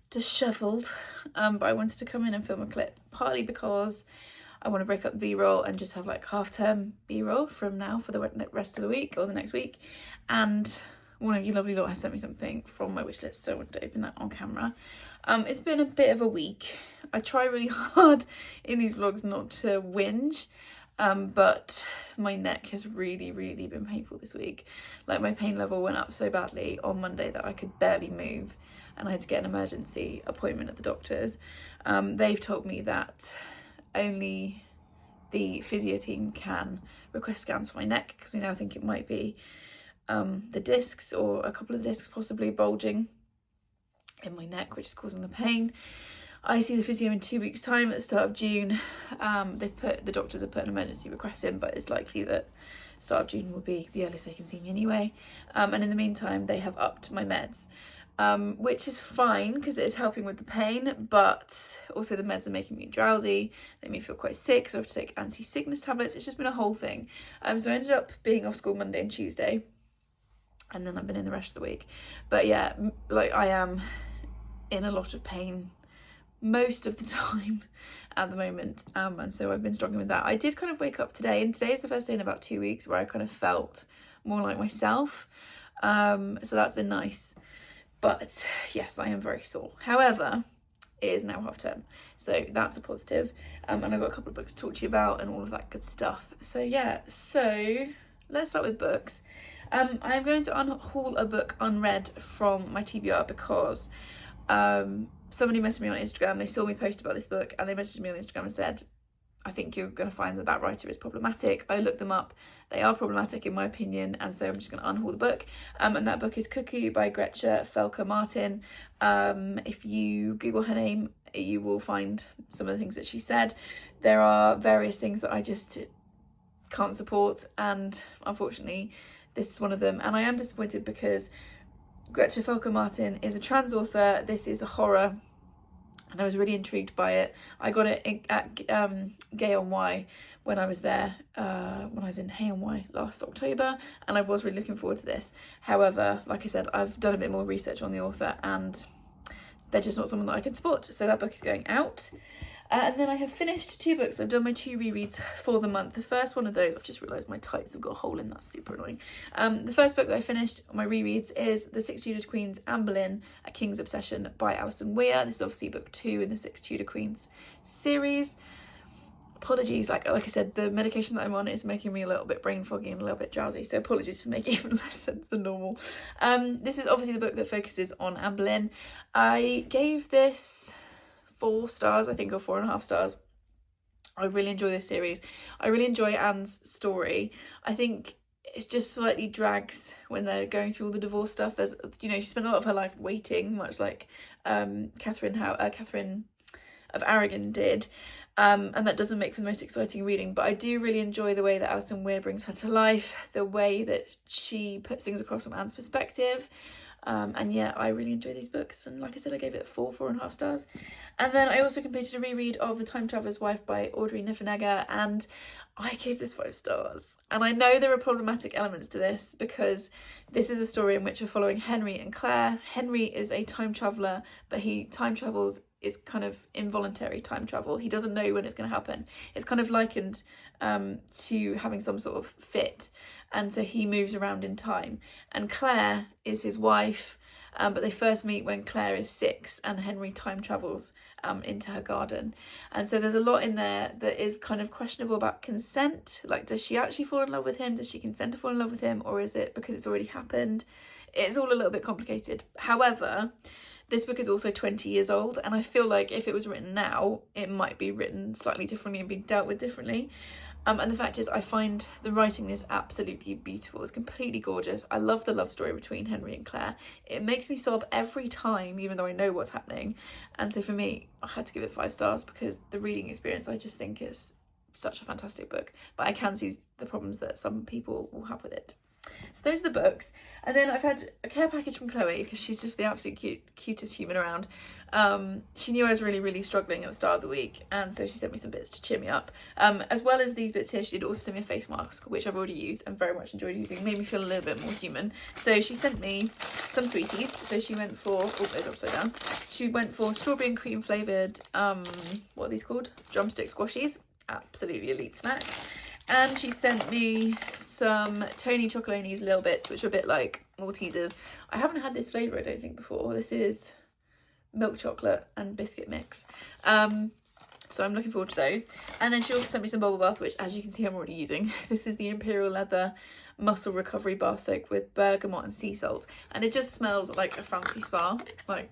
dishevelled. But I wanted to come in and film a clip, partly because I want to break up the B-roll and just have like half term B-roll from now for the rest of the week or the next week. And one of you lovely lot has sent me something from my wish list, so I wanted to open that on camera. It's been a bit of a week. I try really hard in these vlogs not to whinge, but my neck has really been painful this week. Like, my pain level went up so badly on Monday that I could barely move, and I had to get an emergency appointment at the doctor's. They've told me that only the physio team can request scans for my neck, because we now think it might be the discs, or a couple of the discs possibly bulging in my neck, which is causing the pain. I see the physio in 2 weeks' time at the start of June. The doctors have put an emergency request in, but it's likely that start of June will be the earliest they can see me anyway. And in the meantime, they have upped my meds, which is fine because it is helping with the pain, but also the meds are making me drowsy. They make me feel quite sick, so I have to take anti-sickness tablets. It's just been a whole thing. So I ended up being off school Monday and Tuesday, and then I've been in the rest of the week. But yeah, like, I am in a lot of pain most of the time at the moment, and so I've been struggling with that. I did kind of wake up today, and today is the first day in about 2 weeks where I kind of felt more like myself, so that's been nice. But yes, I am very sore. However, it is now half term, so that's a positive, and I've got a couple of books to talk to you about and all of that good stuff. So yeah, so let's start with books. I'm going to unhaul a book unread from my TBR because somebody messaged me on Instagram. They saw me post about this book and they messaged me on Instagram and said, I think you're going to find that writer is problematic. I looked them up. They are problematic in my opinion, and so I'm just going to unhaul the book. And that book is Cuckoo by Gretchen Felker Martin. If you Google her name, you will find some of the things that she said. There are various things that I just can't support, and unfortunately this is one of them. And I am disappointed because Gretchen Felker Martin is a trans author. This is a horror, and I was really intrigued by it. I got it at Gay on Y when I was there, when I was in Hay on Y last October, and I was really looking forward to this. However, like I said, I've done a bit more research on the author and they're just not someone that I can support. So that book is going out. And then I have finished 2 books. I've done my 2 rereads for the month. The first one of those, I've just realised my tights have got a hole in, that's super annoying. The first book that I finished on my rereads is The Six Tudor Queens, Anne Boleyn, A King's Obsession by Alison Weir. This is obviously book 2 in the Six Tudor Queens series. Apologies, like I said, the medication that I'm on is making me a little bit brain foggy and a little bit drowsy, so apologies for making even less sense than normal. This is obviously the book that focuses on Anne Boleyn. I gave this 4 stars, I think, or 4.5 stars. I really enjoy this series. I really enjoy Anne's story. I think it's just slightly drags when they're going through all the divorce stuff. There's, you know, she spent a lot of her life waiting, much like Catherine of Aragon did. And that doesn't make for the most exciting reading, but I do really enjoy the way that Alison Weir brings her to life, the way that she puts things across from Anne's perspective. And yeah, I really enjoy these books, and like I said, I gave it 4.5 stars. And then I also completed a reread of The Time Traveller's Wife by Audrey Niffenegger, and I gave this 5 stars. And I know there are problematic elements to this because this is a story in which we're following Henry and Claire. Henry is a time traveller, but he time travels is kind of involuntary time travel. He doesn't know when it's going to happen. It's kind of likened to having some sort of fit, and so he moves around in time. And Claire is his wife, but they first meet when Claire is 6 and Henry time travels into her garden. And so there's a lot in there that is kind of questionable about consent. Like, does she actually fall in love with him? Does she consent to fall in love with him? Or is it because it's already happened? It's all a little bit complicated. However, this book is also 20 years old, and I feel like if it was written now, it might be written slightly differently and be dealt with differently. And the fact is, I find the writing is absolutely beautiful. It's completely gorgeous. I love the love story between Henry and Claire. It makes me sob every time, even though I know what's happening. And so for me, I had to give it 5 stars because the reading experience, I just think, is such a fantastic book. But I can see the problems that some people will have with it. So those are the books. And then I've had a care package from Chloe, because she's just the absolute cutest human around. She knew I was really, really struggling at the start of the week, and so she sent me some bits to cheer me up. As well as these bits here, she did also send me a face mask, which I've already used and very much enjoyed using. Made me feel a little bit more human. So she sent me some sweeties. So she went for, oh, those are upside down. She went for strawberry and cream flavoured, what are these called? Drumstick squashies. Absolutely elite snack. And she sent me some Tony Chocolonely's Little Bits, which are a bit like Maltesers. I haven't had this flavour, I don't think, before. This is milk chocolate and biscuit mix. So I'm looking forward to those. And then she also sent me some bubble bath, which, as you can see, I'm already using. This is the Imperial Leather Muscle Recovery Bar Soak with bergamot and sea salt. And it just smells like a fancy spa. Like,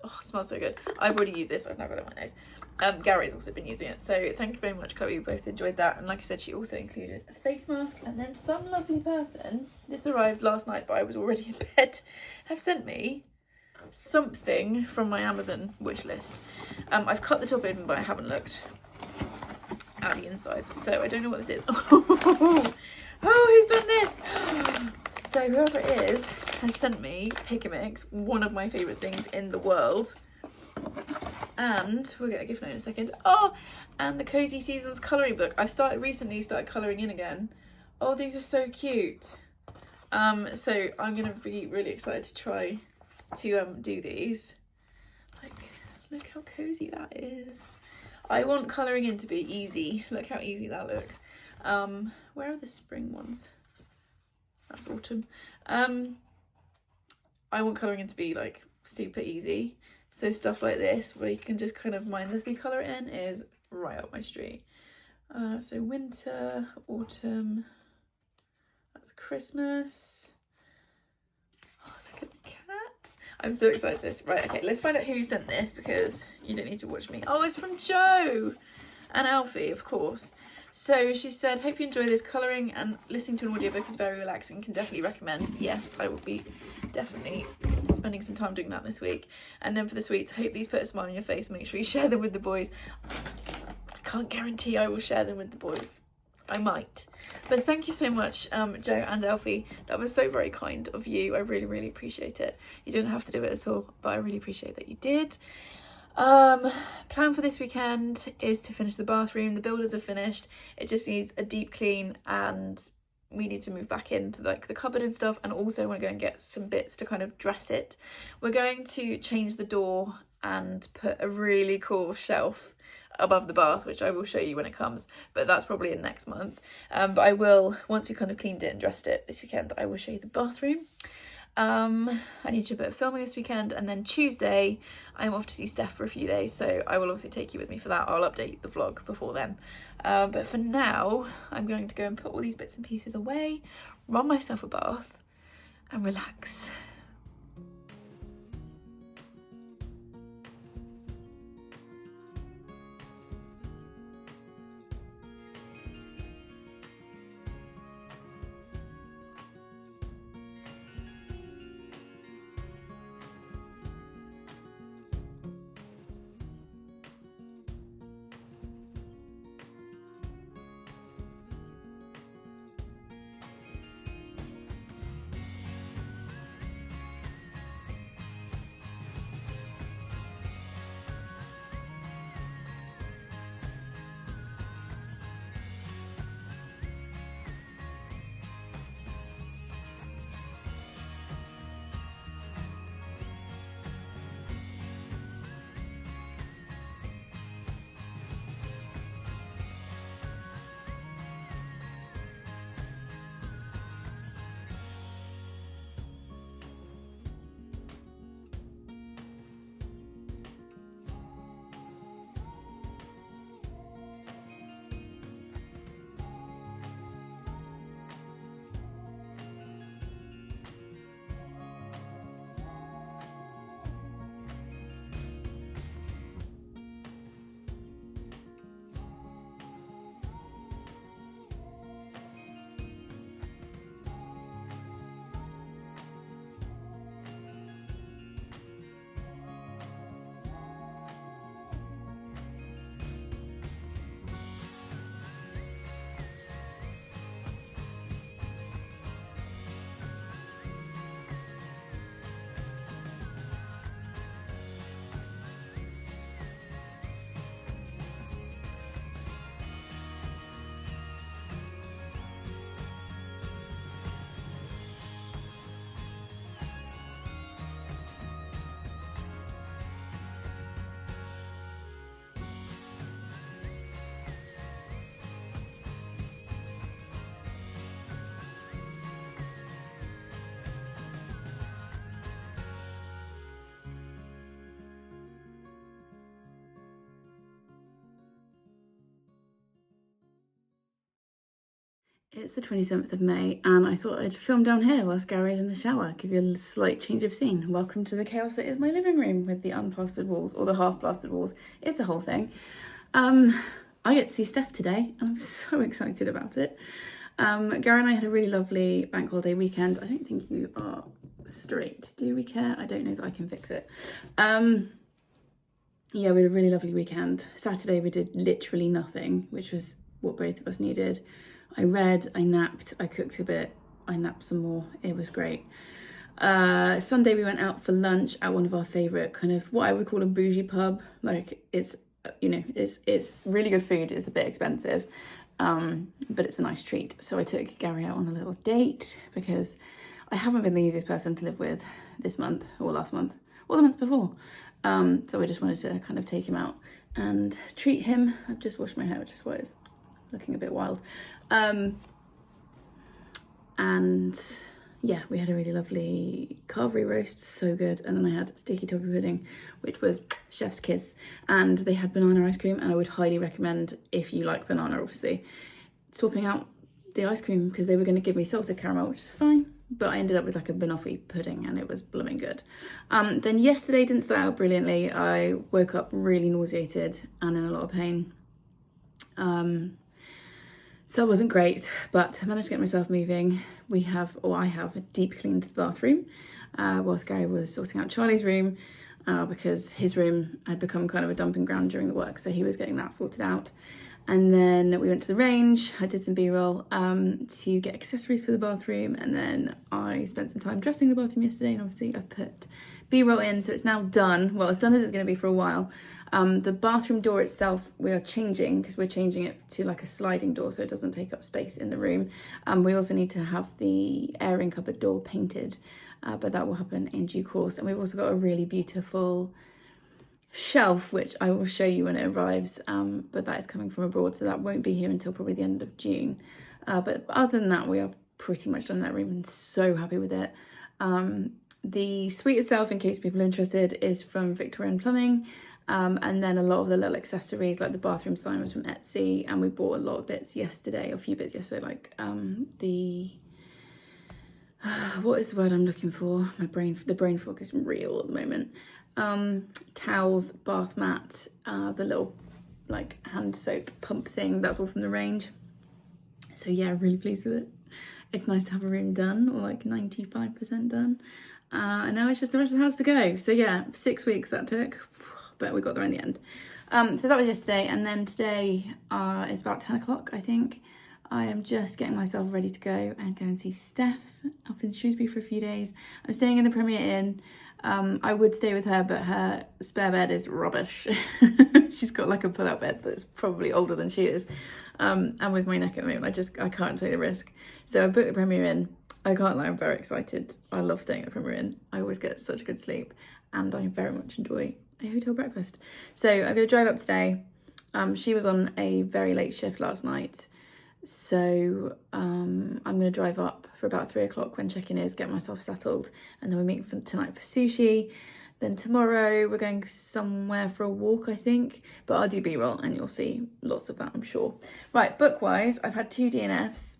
oh, it smells so good. I've already used this. I've now got it on my nose. Gary's also been using it, so thank you very much, Chloe. We both enjoyed that. And like I said, she also included a face mask. And then some lovely person, this arrived last night but I was already in bed, have sent me something from my Amazon wish list. I've cut the top open but I haven't looked at the insides, so I don't know what this is. Oh, who's done this? So whoever it is has sent me Pick a Mix, one of my favourite things in the world. And we'll get a gift note in a second. Oh, and the Cozy Seasons colouring book. I've recently started colouring in again. Oh, these are so cute. So I'm gonna be really excited to try to do these. Like, look how cozy that is. I want colouring in to be easy. Look how easy that looks. Where are the spring ones? That's autumn. I want colouring in to be like super easy. So stuff like this, where you can just kind of mindlessly colour it in, is right up my street. So winter, autumn, that's Christmas. Oh, look at the cat. I'm so excited for this. Right, okay, let's find out who sent this, because you don't need to watch me. Oh, it's from Jo and Alfie, of course. So she said, hope you enjoy this. Colouring and listening to an audiobook is very relaxing. Can definitely recommend. Yes, I will be definitely spending some time doing that this week. And then for the sweets, hope these put a smile on your face. Make sure you share them with the boys. I can't guarantee I will share them with the boys. I might. But thank you so much, Jo and Alfie. That was so very kind of you. I really, really appreciate it. You didn't have to do it at all, but I really appreciate that you did. Plan for this weekend is to finish the bathroom. The builders are finished. It just needs a deep clean, and we need to move back into like the cupboard and stuff, and also want to go and get some bits to kind of dress it. We're going to change the door and put a really cool shelf above the bath, which I will show you when it comes, but that's probably in next month. But I will, once we kind of cleaned it and dressed it this weekend, I will show you the bathroom. I need to do a bit of filming this weekend, and then Tuesday I'm off to see Steph for a few days, so I will obviously take you with me for that. I'll update the vlog before then, but for now I'm going to go and put all these bits and pieces away, run myself a bath and relax. It's the 27th of May and I thought I'd film down here whilst Gary's in the shower, give you a slight change of scene. Welcome to the chaos that is my living room with the unplastered walls, or the half-plastered walls. It's a whole thing. I get to see Steph today and I'm so excited about it. Gary and I had a really lovely bank holiday weekend. I don't think you are straight. Do we care? I don't know that I can fix it. Yeah, we had a really lovely weekend. Saturday we did literally nothing, which was what both of us needed. I read, I napped, I cooked a bit, I napped some more. It was great. Sunday we went out for lunch at one of our favourite kind of what I would call a bougie pub. Like it's, you know, it's really good food. It's a bit expensive, but it's a nice treat. So I took Gary out on a little date because I haven't been the easiest person to live with this month or last month or the month before. So I just wanted to kind of take him out and treat him. I've just washed my hair, which is why it's looking a bit wild. And yeah, we had a really lovely carvery roast, so good. And then I had sticky toffee pudding, which was chef's kiss. And they had banana ice cream, and I would highly recommend, if you like banana, obviously, swapping out the ice cream, because they were going to give me salted caramel, which is fine. But I ended up with like a banoffee pudding and it was blooming good. Then yesterday didn't start out brilliantly. I woke up really nauseated and in a lot of pain. So that wasn't great, but I managed to get myself moving. I have deep cleaned the bathroom whilst Gary was sorting out Charlie's room because his room had become kind of a dumping ground during the work. So he was getting that sorted out. And then we went to the range. I did some B-roll to get accessories for the bathroom. And then I spent some time dressing the bathroom yesterday. And obviously I've put B-roll in, so it's now done. Well, as done as it's going to be for a while. The bathroom door itself, we are changing because we're changing it to like a sliding door so it doesn't take up space in the room. We also need to have the airing cupboard door painted, but that will happen in due course. And we've also got a really beautiful shelf, which I will show you when it arrives, but that is coming from abroad, so that won't be here until probably the end of June. But other than that, we are pretty much done that room and so happy with it. The suite itself, in case people are interested, is from Victorian Plumbing, and then a lot of the little accessories like the bathroom sign was from Etsy, and we bought a lot of bits yesterday, a few bits yesterday, like what is the word I'm looking for? The brain fog is real at the moment. Towels, bath mat, the little like hand soap pump thing, that's all from the range. So yeah, really pleased with it. It's nice to have a room done, or like 95% done. And now it's just the rest of the house to go. So yeah, 6 weeks that took, but we got there in the end. So that was yesterday, and then today is about 10 o'clock, I think. I am just getting myself ready to go and go and see Steph up in Shrewsbury for a few days. I'm staying in the Premier Inn. I would stay with her, but her spare bed is rubbish. She's got like a pull-out bed that's probably older than she is. And with my neck at the moment, I can't take the risk. So I booked the Premier Inn. I can't lie, I'm very excited. I love staying at the Premier Inn. I always get such good sleep and I very much enjoy a hotel breakfast. So I'm going to drive up today. She was on a very late shift last night. So I'm going to drive up for about 3 o'clock when check-in is, get myself settled, and then we're meeting for tonight for sushi. Then tomorrow we're going somewhere for a walk, I think, but I'll do B-roll and you'll see lots of that, I'm sure. Right, book-wise, I've had 2 DNFs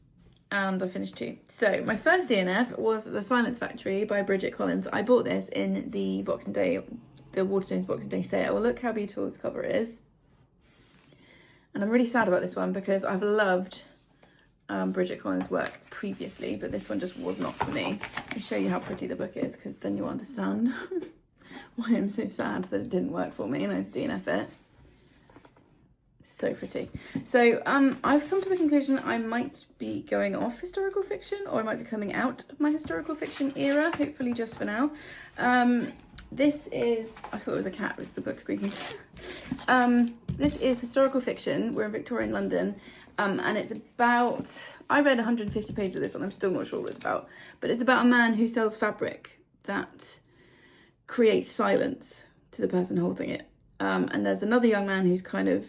and I finished 2. So my first DNF was The Silence Factory by Bridget Collins. I bought this in the Boxing Day, the Waterstones Boxing Day sale. Well, look how beautiful this cover is. And I'm really sad about this one because I've loved Bridget Collins' work previously, but this one just was not for me. I'll show you how pretty the book is because then you'll understand why I'm so sad that it didn't work for me and I had to DNF it. So pretty. So I've come to the conclusion that I might be going off historical fiction, or I might be coming out of my historical fiction era, hopefully just for now. This is, I thought it was a cat, it was the book squeaking. This is historical fiction. We're in Victorian London. And it's about, I read 150 pages of this and I'm still not sure what it's about, but it's about a man who sells fabric that creates silence to the person holding it. And there's another young man who's kind of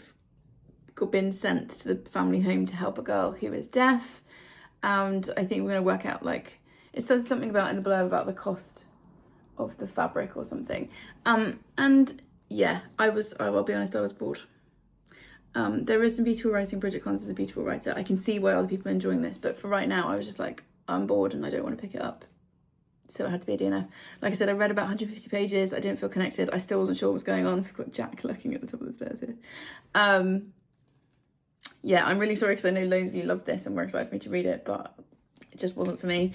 been sent to the family home to help a girl who is deaf. And I think we're going to work out, like, it says something about in the blurb about the cost of the fabric or something. And yeah, I'll be honest, I was bored. There is some beautiful writing. Bridget Collins is a beautiful writer. I can see why other people are enjoying this, but for right now, I was just like, I'm bored and I don't want to pick it up. So it had to be a DNF. Like I said, I read about 150 pages. I didn't feel connected. I still wasn't sure what was going on. We've got Jack looking at the top of the stairs here. Yeah, I'm really sorry because I know loads of you love this and were excited for me to read it, but it just wasn't for me.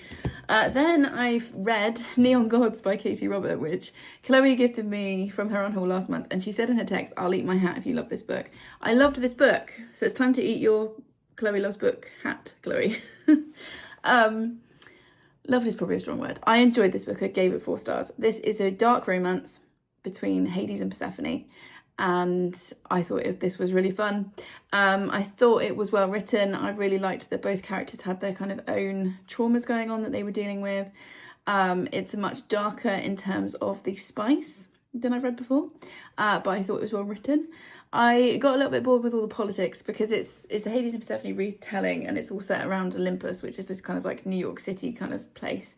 Then I've read Neon Gods by Katie Robert, which Chloe gifted me from her on haul last month, and she said in her text, I'll eat my hat if you love this book. I loved this book, so it's time to eat your Chloe loves book hat, Chloe. Loved is probably a strong word. I enjoyed this book. I gave it 4 stars. This is a dark romance between Hades and Persephone, and I thought this was really fun. I thought it was well written. I really liked that both characters had their kind of own traumas going on that they were dealing with. It's much darker in terms of the spice than I've read before, but I thought it was well written. I got a little bit bored with all the politics because it's a Hades and Persephone retelling, and it's all set around Olympus, which is this kind of like New York City kind of place.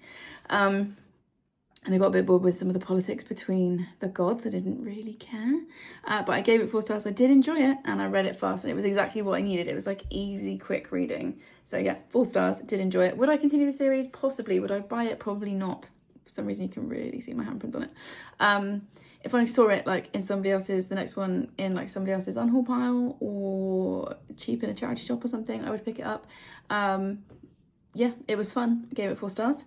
And I got a bit bored with some of the politics between the gods. I didn't really care, but I gave it 4 stars. I did enjoy it, and I read it fast, and it was exactly what I needed. It was like easy, quick reading. So yeah, 4 stars. Did enjoy it. Would I continue the series? Possibly. Would I buy it? Probably not. For some reason, you can really see my handprint on it. If I saw it like in somebody else's, the next one in like somebody else's unhaul pile or cheap in a charity shop or something, I would pick it up. Yeah, it was fun. I gave it 4 stars.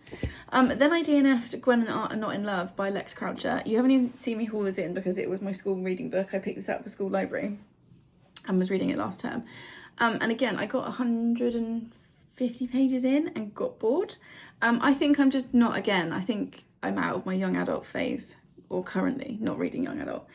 Then I DNF'd Gwen and Art Are Not in Love by Lex Croucher. You haven't even seen me haul this in because it was my school reading book. I picked this up for school library and was reading it last term. And again, I got 150 pages in and got bored. I think I'm just not, again, I think I'm out of my young adult phase, or currently not reading young adult,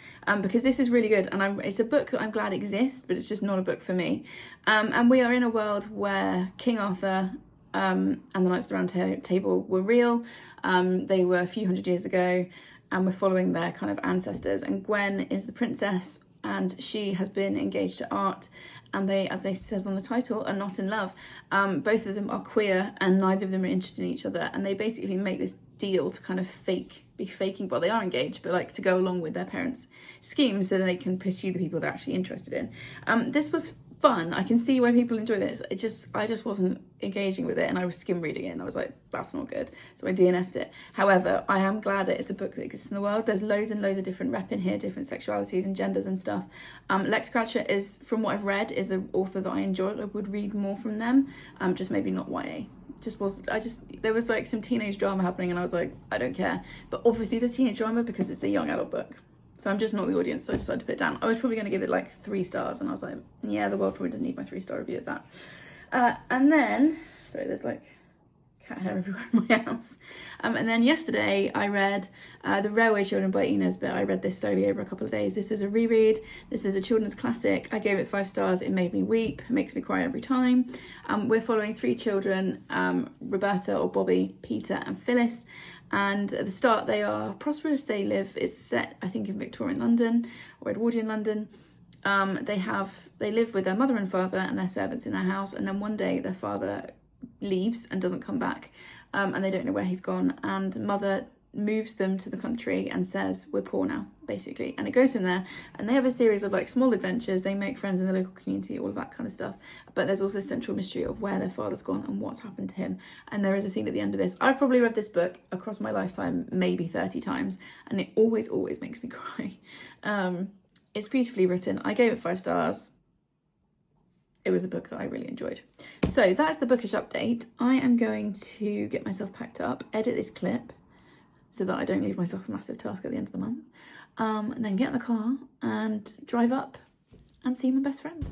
because this is really good, and it's a book that I'm glad exists, but it's just not a book for me. And we are in a world where King Arthur and the Knights of the Round Table were real. They were a few hundred years ago, and we're following their kind of ancestors, and Gwen is the princess, and she has been engaged to Art, and they, as they says on the title, are not in love. Both of them are queer, and neither of them are interested in each other, and they basically make this deal to kind of be faking, well, they are engaged, but like to go along with their parents' scheme so that they can pursue the people they're actually interested in. This was fun. I can see why people enjoy this. I just wasn't engaging with it, and I was skim reading it, and I was like, that's not good. So I DNF'd it. However, I am glad that it's a book that exists in the world. There's loads and loads of different rep in here, different sexualities and genders and stuff. Lex Croucher is, from what I've read, is an author that I enjoy. I would read more from them. Just maybe not YA. There was like some teenage drama happening, and I was like, I don't care. But obviously there's teenage drama because it's a young adult book. So I'm just not the audience, so I decided to put it down. I was probably going to give it like 3 stars, and I was like, yeah, the world probably doesn't need my 3-star review of that. And then, sorry, there's like cat hair everywhere in my house. And then yesterday I read The Railway Children by E. Nesbit. I read this slowly over a couple of days. This is a reread. This is a children's classic. I gave it 5 stars. It made me weep. It makes me cry every time. We're following 3 children, Roberta or Bobby, Peter and Phyllis. And at the start they are prosperous. It's set, I think, in Victorian London or Edwardian London. They live with their mother and father and their servants in their house, and then one day their father leaves and doesn't come back, and they don't know where he's gone, and mother moves them to the country and says, we're poor now, basically. And it goes from there, and they have a series of like small adventures. They make friends in the local community, all of that kind of stuff, but there's also a central mystery of where their father's gone and what's happened to him. And there is a scene at the end of this. I've probably read this book across my lifetime maybe 30 times, and it always makes me cry. It's beautifully written. I gave it 5 stars. It was a book that I really enjoyed. So that's the bookish update. I am going to get myself packed up, edit this clip so that I don't leave myself a massive task at the end of the month, and then get in the car and drive up and see my best friend.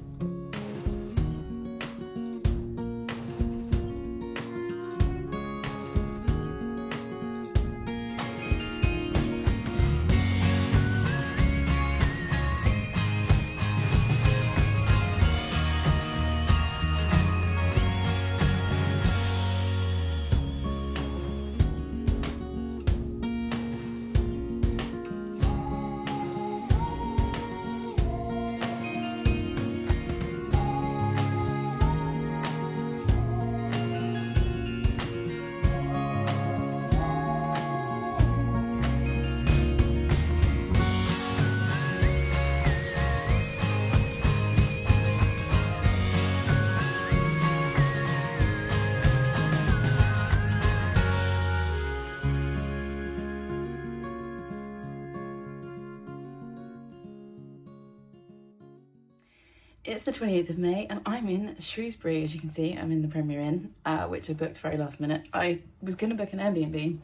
It's the 28th of May and I'm in Shrewsbury. As you can see, I'm in the Premier Inn, which I booked very last minute. I was going to book an Airbnb,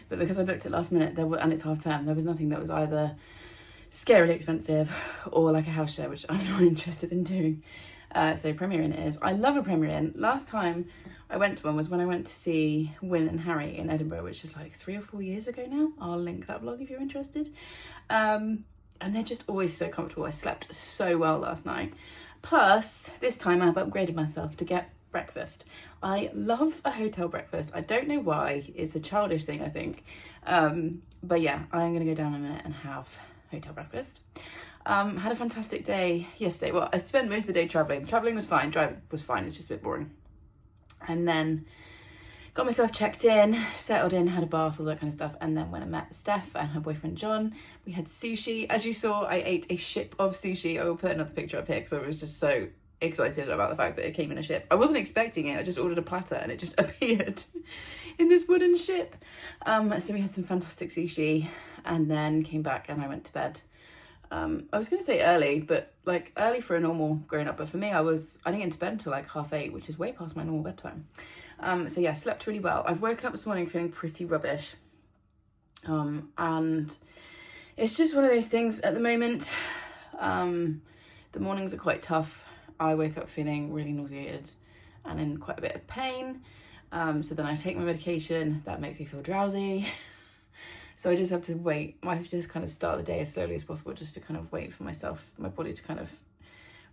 but because I booked it last minute, and it's half term, there was nothing that was either scarily expensive or like a house share, which I'm not interested in doing. So Premier Inn it is. I love a Premier Inn. Last time I went to one was when I went to see Wyn and Harry in Edinburgh, which is like 3 or 4 years ago now. I'll link that vlog if you're interested. And they're just always so comfortable. I slept so well last night. Plus, this time I've upgraded myself to get breakfast. I love a hotel breakfast. I don't know why. It's a childish thing, I think. But yeah, I'm going to go down in a minute and have hotel breakfast. Had a fantastic day yesterday. Well, I spent most of the day travelling. Travelling was fine. Driving was fine. It's just a bit boring. And then got myself checked in, settled in, had a bath, all that kind of stuff. And then when I met Steph and her boyfriend John, we had sushi. As you saw, I ate a ship of sushi. I will put another picture up here because I was just so excited about the fact that it came in a ship. I wasn't expecting it. I just ordered a platter and it just appeared in this wooden ship. So we had some fantastic sushi and then came back and I went to bed. I was going to say early, but like early for a normal grown up. But for me, I didn't get into bed until like 8:30, which is way past my normal bedtime. So yeah, slept really well. I've woken up this morning feeling pretty rubbish. And it's just one of those things at the moment. The mornings are quite tough. I wake up feeling really nauseated and in quite a bit of pain. So then I take my medication, that makes me feel drowsy. So I just have to wait. I have to just kind of start the day as slowly as possible just to kind of wait for my body to kind of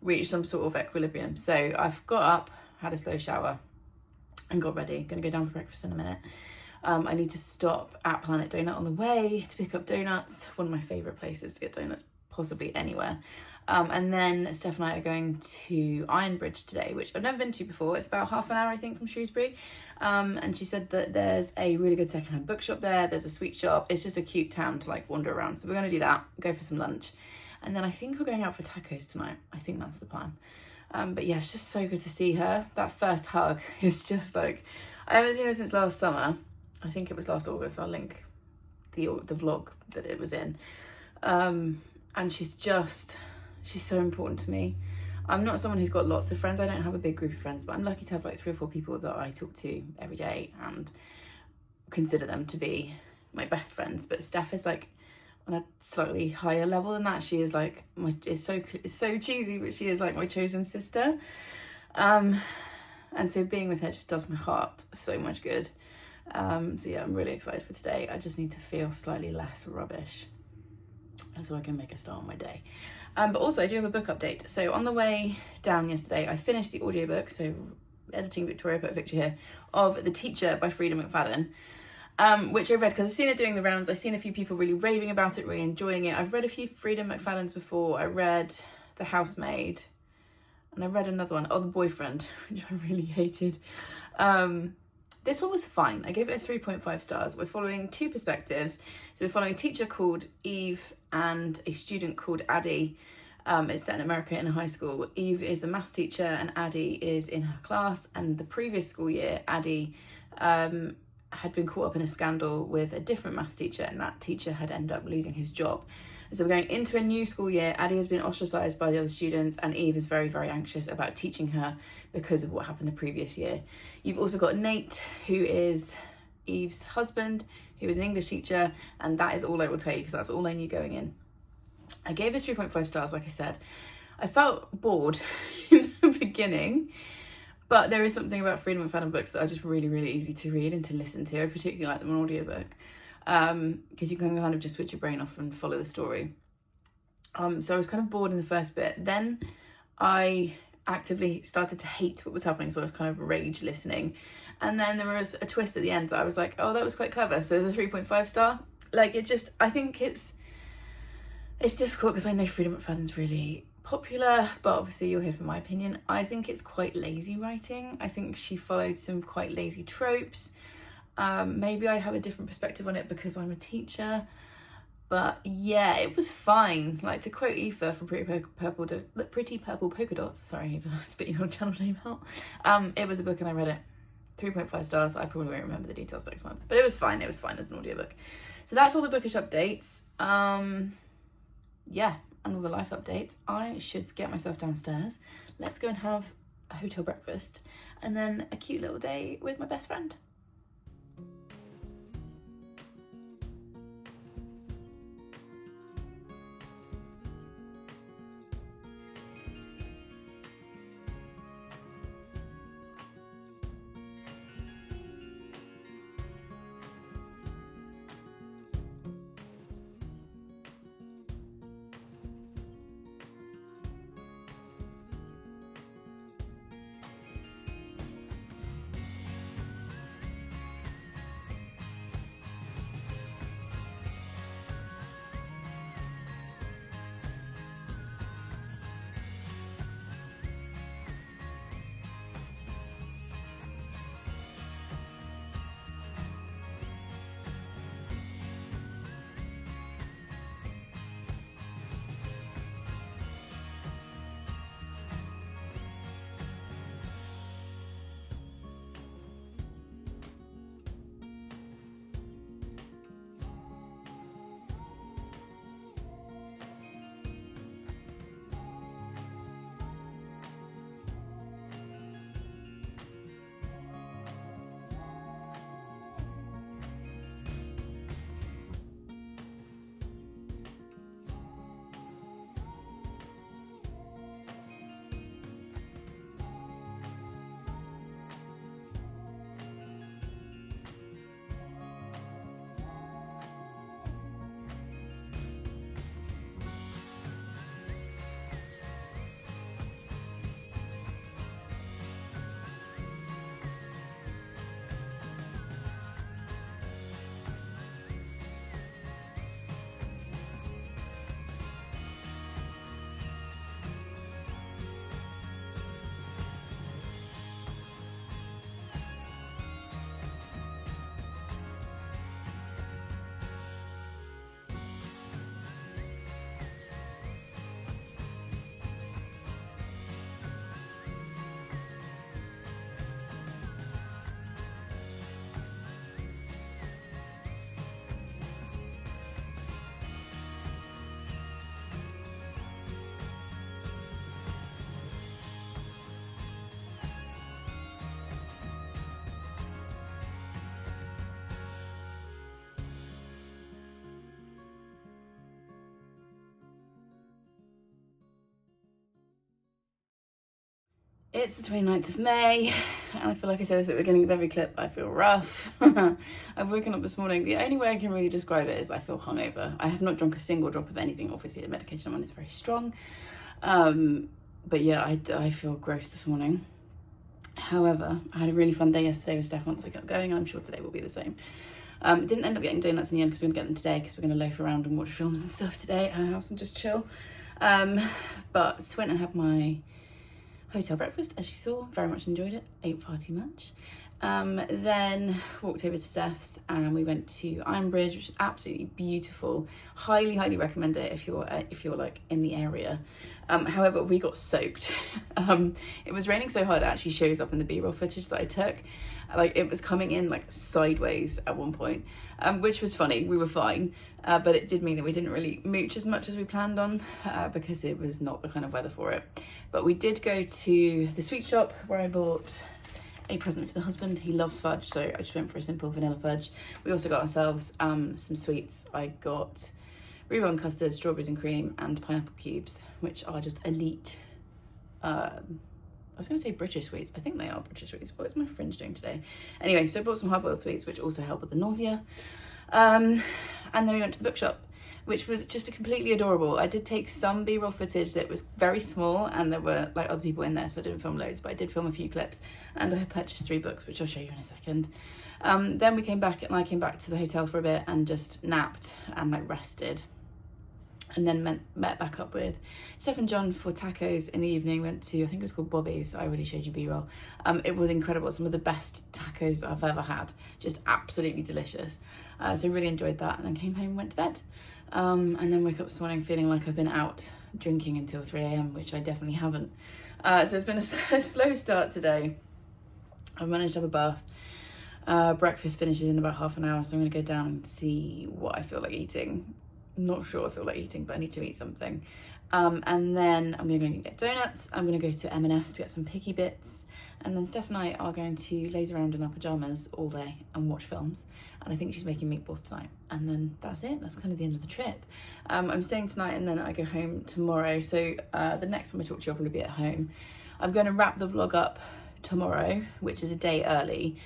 reach some sort of equilibrium. So I've got up, had a slow shower and got ready. Gonna go down for breakfast in a minute. I need to stop at Planet Donut on the way to pick up donuts. One of my favourite places to get donuts, possibly anywhere. And then Steph and I are going to Ironbridge today, which I've never been to before. It's about half an hour, I think, from Shrewsbury. And she said that there's a really good secondhand bookshop there. There's a sweet shop. It's just a cute town to like wander around. So we're going to do that, go for some lunch. And then I think we're going out for tacos tonight. I think that's the plan. But yeah, it's just so good to see her. That first hug is just like, I haven't seen her since last summer. I think it was last August. I'll link the vlog that it was in. And she's so important to me. I'm not someone who's got lots of friends. I don't have a big group of friends, but I'm lucky to have like 3 or 4 people that I talk to every day and consider them to be my best friends. But Steph is like on a slightly higher level than that. She is like it's so cheesy, but she is like my chosen sister. And so being with her just does my heart so much good. So yeah, I'm really excited for today. I just need to feel slightly less rubbish so I can make a start on my day. But also I do have a book update. So on the way down yesterday, I finished the audiobook, so editing Victoria, put a picture here, of The Teacher by Freida McFadden, which I read because I've seen it doing the rounds. I've seen a few people really raving about it, really enjoying it. I've read a few Freida McFaddens before. I read The Housemaid and I read another one, The Boyfriend, which I really hated. This one was fine. I gave it a 3.5 stars. We're following 2 perspectives. So we're following a teacher called Eve and a student called Addie. It's set in America in a high school. Eve is a maths teacher and Addie is in her class. And the previous school year, Addie had been caught up in a scandal with a different maths teacher and that teacher had ended up losing his job. So we're going into a new school year. Addie has been ostracised by the other students and Eve is very, very anxious about teaching her because of what happened the previous year. You've also got Nate, who is Eve's husband, who is an English teacher, and that is all I will tell you because that's all I knew going in. I gave this 3.5 stars, like I said. I felt bored in the beginning, but there is something about Freida McFadden books that are just really, really easy to read and to listen to. I particularly like them on audiobook. Because you can kind of just switch your brain off and follow the story. So I was kind of bored in the first bit. Then I actively started to hate what was happening, so I was kind of rage listening. And then there was a twist at the end that I was like, oh, that was quite clever. So it's a 3.5 star. Like, I think it's difficult because I know Freida McFadden's really popular, but obviously you'll hear from my opinion. I think it's quite lazy writing. I think she followed some quite lazy tropes. Maybe I have a different perspective on it because I'm a teacher, but yeah, it was fine. Like, to quote Aoife from Pretty Purple Polka Dots, sorry Aoife, spitting your channel name out. It was a book and I read it. 3.5 stars. I probably won't remember the details next month, but it was fine. It was fine as an audiobook. So that's all the bookish updates. Yeah, and all the life updates, I should get myself downstairs. Let's go and have a hotel breakfast and then a cute little day with my best friend. It's the 29th of May, and I feel like I say this at the beginning of every clip, I feel rough. I've woken up this morning. The only way I can really describe it is I feel hungover. I have not drunk a single drop of anything. Obviously, the medication I'm on is very strong. But yeah, I feel gross this morning. However, I had a really fun day yesterday with Steph once I got going, and I'm sure today will be the same. Didn't end up getting donuts in the end because we're going to get them today because we're going to loaf around and watch films and stuff today at our house and just chill. But went and had my hotel breakfast, as you saw. Very much enjoyed it. Ate far too much. Then walked over to Steph's and we went to Ironbridge, which is absolutely beautiful. Highly recommend it if you're like in the area. However, we got soaked. It was raining so hard it actually shows up in the B-roll footage that I took. Like, it was coming in like sideways at one point, which was funny. We were fine, but it did mean that we didn't really mooch as much as we planned on because it was not the kind of weather for it. But we did go to the sweet shop where I bought a present for the husband. He loves fudge, so I just went for a simple vanilla fudge. We also got ourselves some sweets. I got rhubarb custard, strawberries and cream, and pineapple cubes, which are just elite. I was going to say British sweets. I think they are British sweets. What is my fringe doing today? Anyway, so I bought some hard-boiled sweets, which also help with the nausea. And then we went to the bookshop, which was just completely adorable. I did take some B-roll footage that was very small, and there were like other people in there, so I didn't film loads, but I did film a few clips, and I purchased 3 books, which I'll show you in a second. Then we came back, and I came back to the hotel for a bit and just napped and like rested. And then met back up with Steph and John for tacos in the evening. Went to, I think it was called Bobby's. I already showed you B-roll. It was incredible. Some of the best tacos I've ever had. Just absolutely delicious. So really enjoyed that. And then came home and went to bed. And then woke up this morning feeling like I've been out drinking until 3 a.m, which I definitely haven't. So it's been a slow start today. I've managed to have a bath. Breakfast finishes in about half an hour, so I'm going to go down and see what I feel like eating. not sure I feel like eating, but I need to eat something. And then I'm going to go and get donuts. I'm going to go to M&S to get some picky bits. And then Steph and I are going to laze around in our pyjamas all day and watch films. And I think she's making meatballs tonight. And then that's it. That's kind of the end of the trip. I'm staying tonight and then I go home tomorrow. So the next time I talk to you, I'll probably be at home. I'm going to wrap the vlog up tomorrow, which is a day early.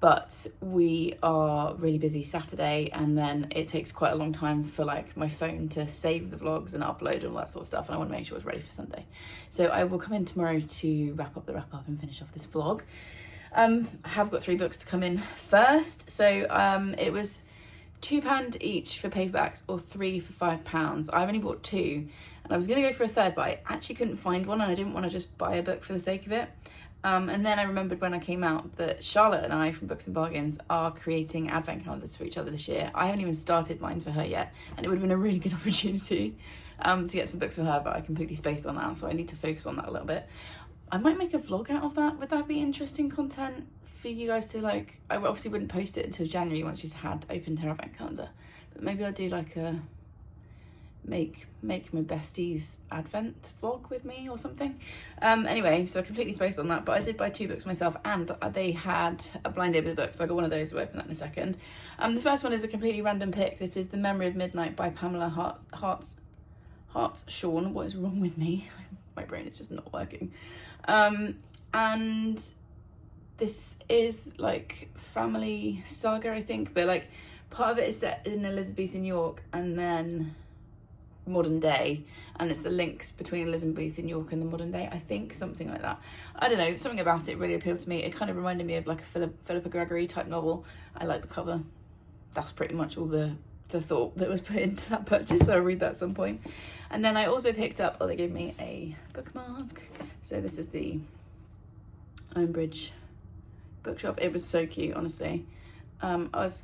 But we are really busy Saturday, and then it takes quite a long time for like my phone to save the vlogs and upload and all that sort of stuff, and I want to make sure it's ready for Sunday. So I will come in tomorrow to wrap up and finish off this vlog. I have got 3 books to come in first. So it was £2 each for paperbacks or 3 for £5. I've only bought 2, and I was going to go for a third, but I actually couldn't find one, and I didn't want to just buy a book for the sake of it. And then I remembered when I came out that Charlotte and I from Books and Bargains are creating advent calendars for each other this year. I haven't even started mine for her yet, and it would have been a really good opportunity to get some books for her, but I completely spaced on that, so I need to focus on that a little bit. I might make a vlog out of that. Would that be interesting content for you guys to like? I obviously wouldn't post it until January once she's had opened her advent calendar, but maybe I'll do like a make my besties advent vlog with me or something. Anyway, so I completely spaced on that, but I did buy 2 books myself, and they had a blind date with the book, so I got one of those. We'll open that in a second. The first one is a completely random pick. This is The Memory of Midnight by Pamela Hartshorn. What is wrong with me? My brain is just not working. And this is like family saga, I think, but like part of it is set in Elizabethan York and then modern day, and it's the links between Elizabethan York and the modern day, I think, something like that. I don't know, something about it really appealed to me. It kind of reminded me of like a Philippa Gregory type novel. I like the cover. That's pretty much all the thought that was put into that purchase, so I'll read that at some point. And then I also picked up, they gave me a bookmark. So this is the Ironbridge bookshop. It was so cute, honestly. It's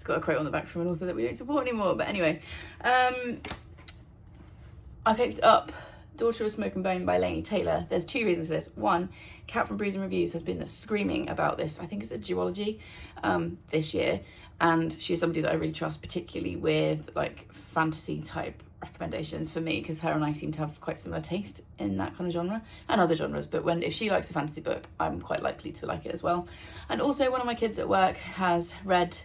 got a quote on the back from an author that we don't support anymore, but anyway. I picked up Daughter of Smoke and Bone by Laini Taylor. There's 2 reasons for this. One, Kat from Brews and Reviews has been screaming about this. I think it's a duology this year, and she's somebody that I really trust, particularly with like fantasy type recommendations for me, because her and I seem to have quite similar taste in that kind of genre and other genres. But if she likes a fantasy book, I'm quite likely to like it as well. And also, one of my kids at work has read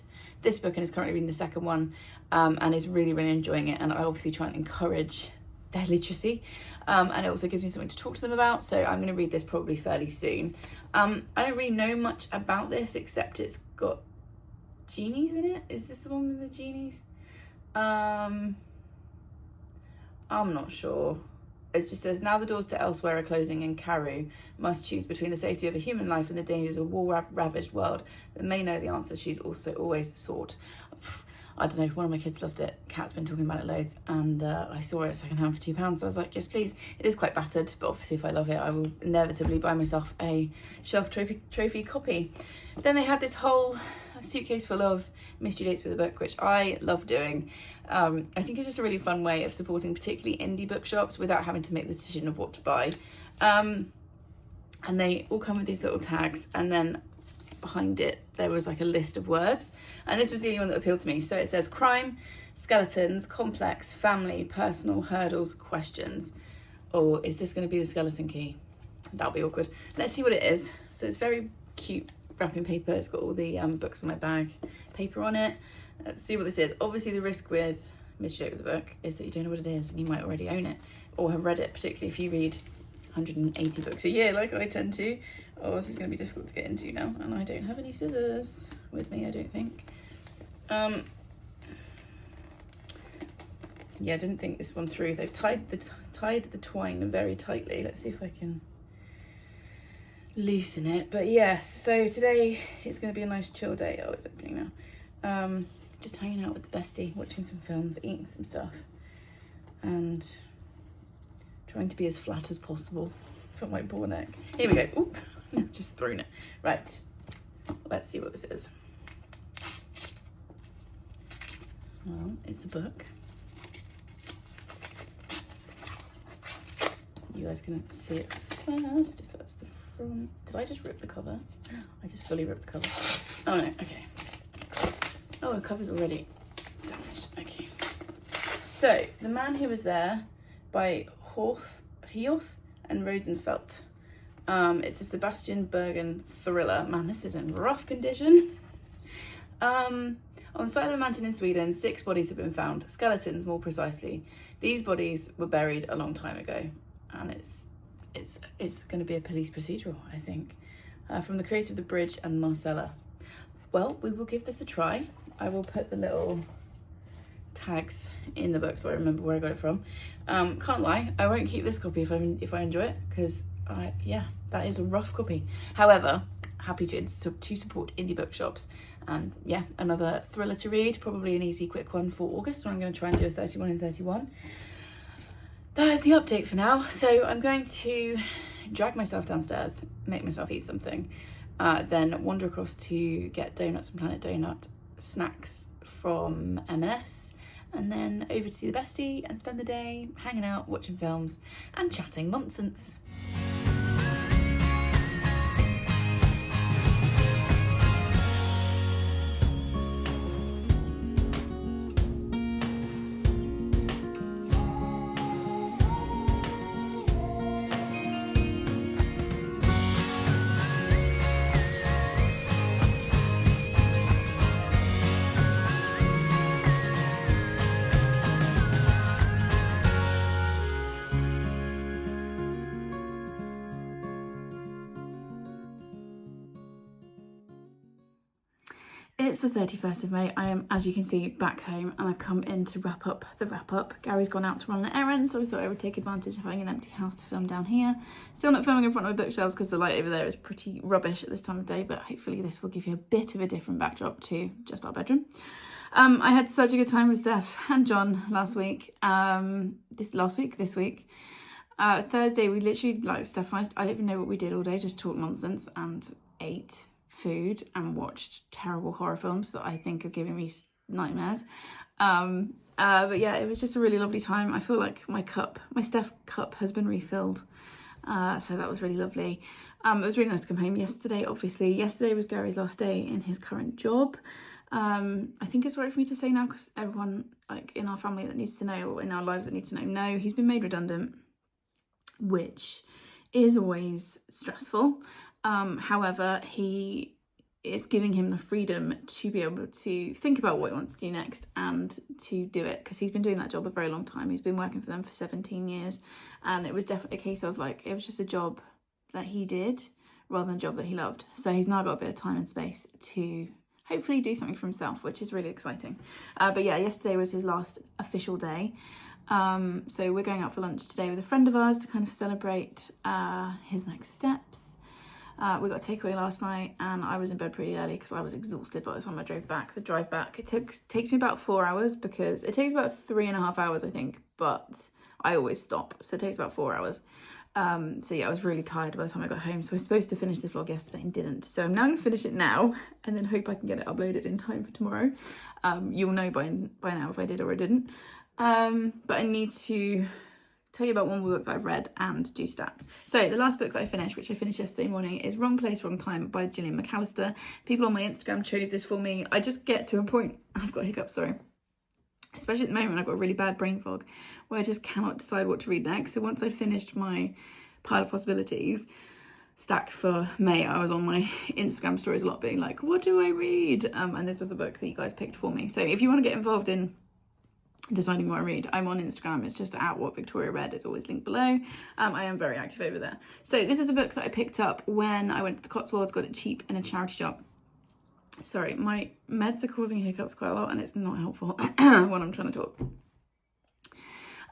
this book and is currently reading the second one, and is really enjoying it, and I obviously try and encourage their literacy, and it also gives me something to talk to them about, so I'm going to read this probably fairly soon. I don't really know much about this except it's got genies in it. Is this the one with the genies? I'm not sure. It just says, now the doors to elsewhere are closing, and Carew must choose between the safety of a human life and the dangers of a war-ravaged world that may know the answers she's also always sought. I don't know, one of my kids loved it. Kat's been talking about it loads, and I saw it secondhand for £2, so I was like, yes please. It is quite battered, but obviously if I love it, I will inevitably buy myself a shelf trophy copy. Then they had this whole suitcase full of mystery dates with a book, which I love doing. I think it's just a really fun way of supporting particularly indie bookshops without having to make the decision of what to buy. And they all come with these little tags, and then behind it there was like a list of words, and this was the only one that appealed to me. So it says crime, skeletons, complex, family, personal, hurdles, questions. Or is this going to be the skeleton key? That'll be awkward. Let's see what it is. So it's very cute wrapping paper. It's got all the books on my bag paper on it. Let's see what this is. Obviously the risk with mystery date with the book is that you don't know what it is, and you might already own it or have read it, particularly if you read 180 books a year like I tend to. Oh, this is going to be difficult to get into now, and I don't have any scissors with me, I don't think. Yeah, I didn't think this one through. They've tied the twine very tightly. Let's see if I can loosen it. But yes, so today it's going to be a nice chill day. Oh, it's opening now. Just hanging out with the bestie, watching some films, eating some stuff, and trying to be as flat as possible for my poor neck. Here we go. Oop, I've just thrown it. Right, let's see what this is. Well, it's a book. You guys can see it first, if that's the front. Did I just rip the cover? I just fully ripped the cover. Oh no, okay. Oh, the cover's already damaged. Okay. So, The Man Who Was There by Heoth and Rosenfeld. It's a Sebastian Bergen thriller. Man, this is in rough condition. On the side of a mountain in Sweden, 6 bodies have been found. Skeletons, more precisely. These bodies were buried a long time ago, and it's going to be a police procedural, I think. From the creator of The Bridge and Marcella. Well, we will give this a try. I will put the little tags in the book so I remember where I got it from. Can't lie, I won't keep this copy if I enjoy it, because that is a rough copy. However, happy to support indie bookshops, and yeah, another thriller to read, probably an easy quick one for August, when I'm going to try and do a 31 in 31. That is the update for now. So I'm going to drag myself downstairs, make myself eat something, then wander across to get donuts from Planet Donut, snacks from M&S, and then over to see the bestie and spend the day hanging out, watching films and chatting nonsense. It's the 31st of May. I am, as you can see, back home, and I've come in to wrap up the wrap-up. Gary's gone out to run an errand, so I thought I would take advantage of having an empty house to film down here. Still not filming in front of my bookshelves because the light over there is pretty rubbish at this time of day, but hopefully this will give you a bit of a different backdrop to just our bedroom. I had such a good time with Steph and John last week. This week. Thursday, we literally, like Steph and I don't even know what we did all day, just talked nonsense and ate food and watched terrible horror films that I think are giving me nightmares. But yeah, it was just a really lovely time. I feel like my Steph cup has been refilled. So that was really lovely. It was really nice to come home yesterday, obviously. Yesterday was Gary's last day in his current job. I think it's right for me to say now, because everyone like in our family that needs to know, or in our lives that need to know, no, he's been made redundant, which is always stressful. However, he is giving him the freedom to be able to think about what he wants to do next and to do it, because he's been doing that job a very long time. He's been working for them for 17 years, and it was definitely a case of like, it was just a job that he did rather than a job that he loved. So he's now got a bit of time and space to hopefully do something for himself, which is really exciting. But yeah, yesterday was his last official day. So we're going out for lunch today with a friend of ours to kind of celebrate his next steps. We got a takeaway last night, and I was in bed pretty early because I was exhausted by the time I drove back. The drive back, takes me about 4 hours, because it takes about 3.5 hours, I think, but I always stop, so it takes about 4 hours. So yeah, I was really tired by the time I got home. So I was supposed to finish this vlog yesterday and didn't. So I'm now going to finish it now, and then hope I can get it uploaded in time for tomorrow. You'll know by now if I did or I didn't. But I need to tell you about one more book that I've read and do stats. So the last book that I finished, which I finished yesterday morning, is Wrong Place, Wrong Time by Gillian McAllister. People on my Instagram chose this for me. I just get to a point, I've got hiccups, sorry. Especially at the moment, I've got a really bad brain fog where I just cannot decide what to read next. So once I finished my pile of possibilities stack for May, I was on my Instagram stories a lot being like, what do I read? And this was a book that you guys picked for me. So if you want to get involved in deciding what I read, I'm on Instagram. It's just at WhatVictoriaRead. It's always linked below. I am very active over there. So this is a book that I picked up when I went to the Cotswolds, got it cheap in a charity shop. Sorry, my meds are causing hiccups quite a lot, and it's not helpful when I'm trying to talk.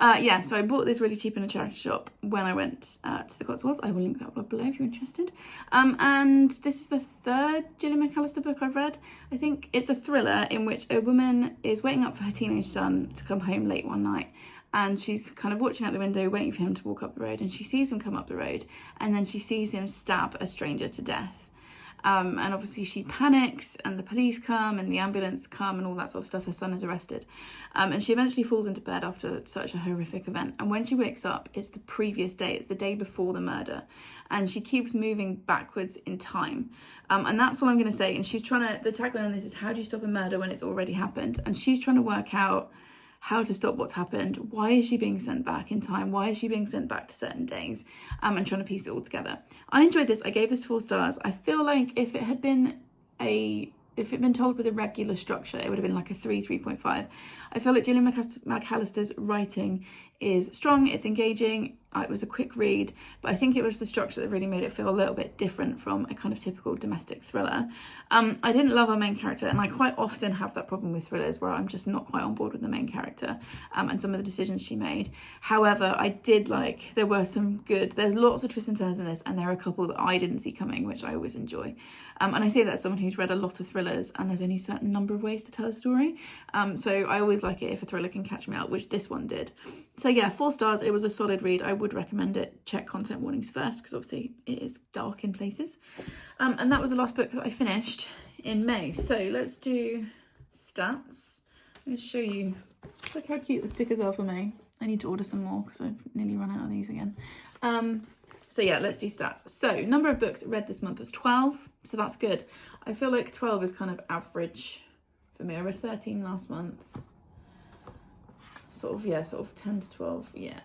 Yeah, so I bought this really cheap in a charity shop when I went to the Cotswolds. I will link that below if you're interested. And this is the third Gillian McAllister book I've read. I think it's a thriller in which a woman is waiting up for her teenage son to come home late one night. And she's kind of watching out the window, waiting for him to walk up the road. And she sees him come up the road. And then she sees him stab a stranger to death. And obviously she panics, and the police come and the ambulance come and all that sort of stuff. Her son is arrested. And she eventually falls into bed after such a horrific event. And when she wakes up, it's the previous day. It's the day before the murder. And she keeps moving backwards in time. And that's what I'm going to say. And she's trying to, the tagline on this is, how do you stop a murder when it's already happened? And she's trying to work out how to stop what's happened, why is she being sent back in time, why is she being sent back to certain days, and trying to piece it all together. I enjoyed this. I gave this 4 stars. I feel like if it had been told with a regular structure, it would have been like a 3.5. I feel like Gillian McAllister's writing is strong, it's engaging, it was a quick read, but I think it was the structure that really made it feel a little bit different from a kind of typical domestic thriller. I didn't love our main character, and I quite often have that problem with thrillers where I'm just not quite on board with the main character and some of the decisions she made. However, I did like, there's lots of twists and turns in this, and there are a couple that I didn't see coming, which I always enjoy. And I say that as someone who's read a lot of thrillers, and there's only a certain number of ways to tell a story. So I always like it if a thriller can catch me out, which this one did. So yeah, 4 stars. It was a solid read. I would recommend it. Check content warnings first, because obviously it is dark in places. And that was the last book that I finished in May. So let's do stats. I'm going to show you, look how cute the stickers are for May. I need to order some more because I've nearly run out of these again. So yeah, let's do stats. So number of books read this month was 12. So that's good. I feel like 12 is kind of average for me. I read 13 last month. Sort of 10 to 12, yeah.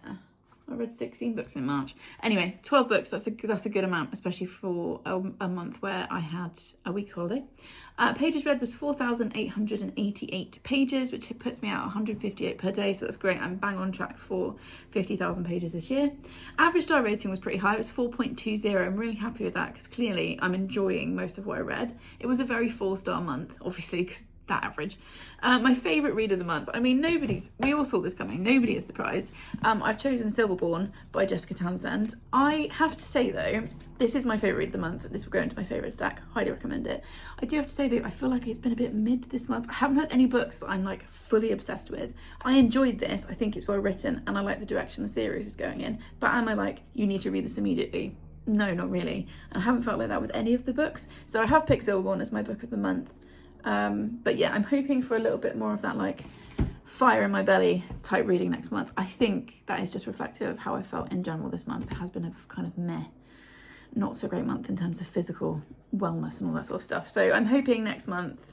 I read 16 books in March. Anyway, 12 books, that's a good amount, especially for a month where I had a week's holiday. Pages read was 4,888 pages, which puts me at 158 per day, so that's great. I'm bang on track for 50,000 pages this year. Average star rating was pretty high, it was 4.20. I'm really happy with that, because clearly I'm enjoying most of what I read. It was a very 4-star month, obviously, because that average. My favourite read of the month, I mean, we all saw this coming, nobody is surprised. I've chosen Silverborn by Jessica Townsend. I have to say though, this is my favourite read of the month. This will go into my favourite stack. Highly recommend it. I do have to say though, I feel like it's been a bit mid this month. I haven't had any books that I'm like fully obsessed with. I enjoyed this. I think it's well written and I like the direction the series is going in. But am I like, you need to read this immediately? No, not really. I haven't felt like that with any of the books. So I have picked Silverborn as my book of the month. But yeah, I'm hoping for a little bit more of that like fire in my belly type reading next month. I think that is just reflective of how I felt in general this month. It has been a kind of meh, not so great month in terms of physical wellness and all that sort of stuff. So I'm hoping next month,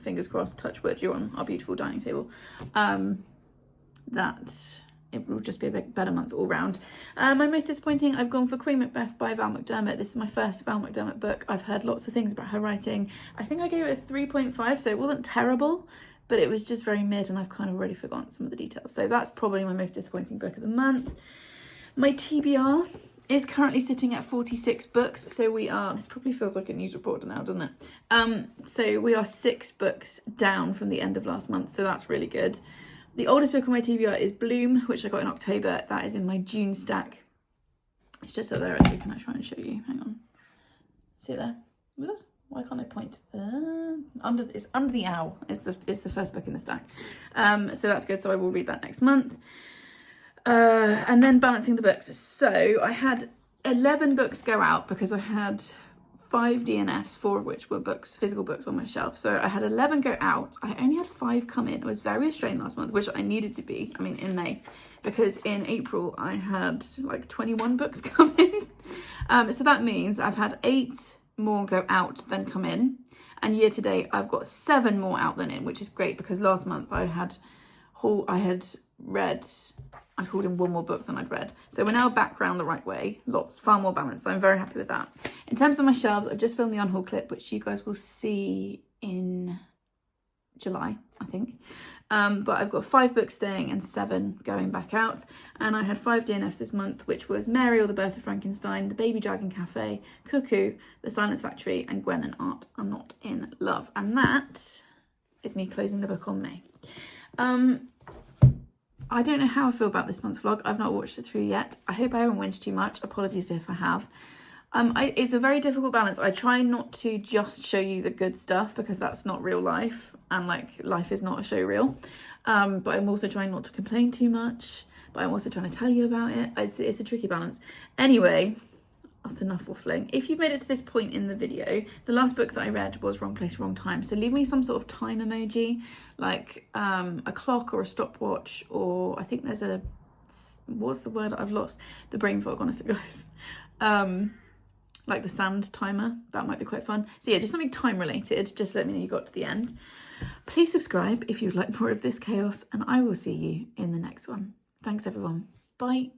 fingers crossed, touch wood, you're on our beautiful dining table, that it will just be a bit better month all round. My most disappointing, I've gone for Queen Macbeth by Val McDermott. This is my first Val McDermott book. I've heard lots of things about her writing. I think I gave it a 3.5, so it wasn't terrible, but it was just very mid, and I've kind of already forgotten some of the details. So that's probably my most disappointing book of the month. My TBR is currently sitting at 46 books. So we are, this probably feels like a news report now, doesn't it? So we are 6 books down from the end of last month. So that's really good. The oldest book on my TBR is Bloom, which I got in October. That is in my June stack. It's just up there actually. Can I try and show you? Hang on. See it there? Why can't I point? It's under the owl. It's the first book in the stack. So that's good. So I will read that next month. And then balancing the books. So I had 11 books go out because I had 5 DNFs, 4 of which were books, physical books on my shelf. So I had 11 go out. I only had 5 come in. I was very restrained last month, which I needed to be, I mean, in May, because in April I had like 21 books come in. So that means I've had 8 more go out than come in. And year to date, I've got 7 more out than in, which is great because last month I had hauled in 1 more book than I'd read. So we're now back round the right way, far more balanced. So I'm very happy with that. In terms of my shelves, I've just filmed the unhaul clip, which you guys will see in July, I think. But I've got 5 books staying and 7 going back out. And I had 5 DNFs this month, which was Mary or the Birth of Frankenstein, The Baby Dragon Cafe, Cuckoo, The Silence Factory, and Gwen and Art Are Not in Love. And that is me closing the book on May. I don't know how I feel about this month's vlog. I've not watched it through yet. I hope I haven't whinged too much. Apologies if I have. It's a very difficult balance. I try not to just show you the good stuff because that's not real life. And like life is not a show reel. But I'm also trying not to complain too much. But I'm also trying to tell you about it. It's a tricky balance. Anyway, that's enough waffling. If you've made it to this point in the video, the last book that I read was Wrong Place, Wrong Time. So leave me some sort of time emoji, like a clock or a stopwatch, or I think there's what's the word? I've lost the brain fog, honestly, guys. Like the sand timer, that might be quite fun. So yeah, just something time related, just let me know you got to the end. Please subscribe if you'd like more of this chaos, and I will see you in the next one. Thanks everyone. Bye.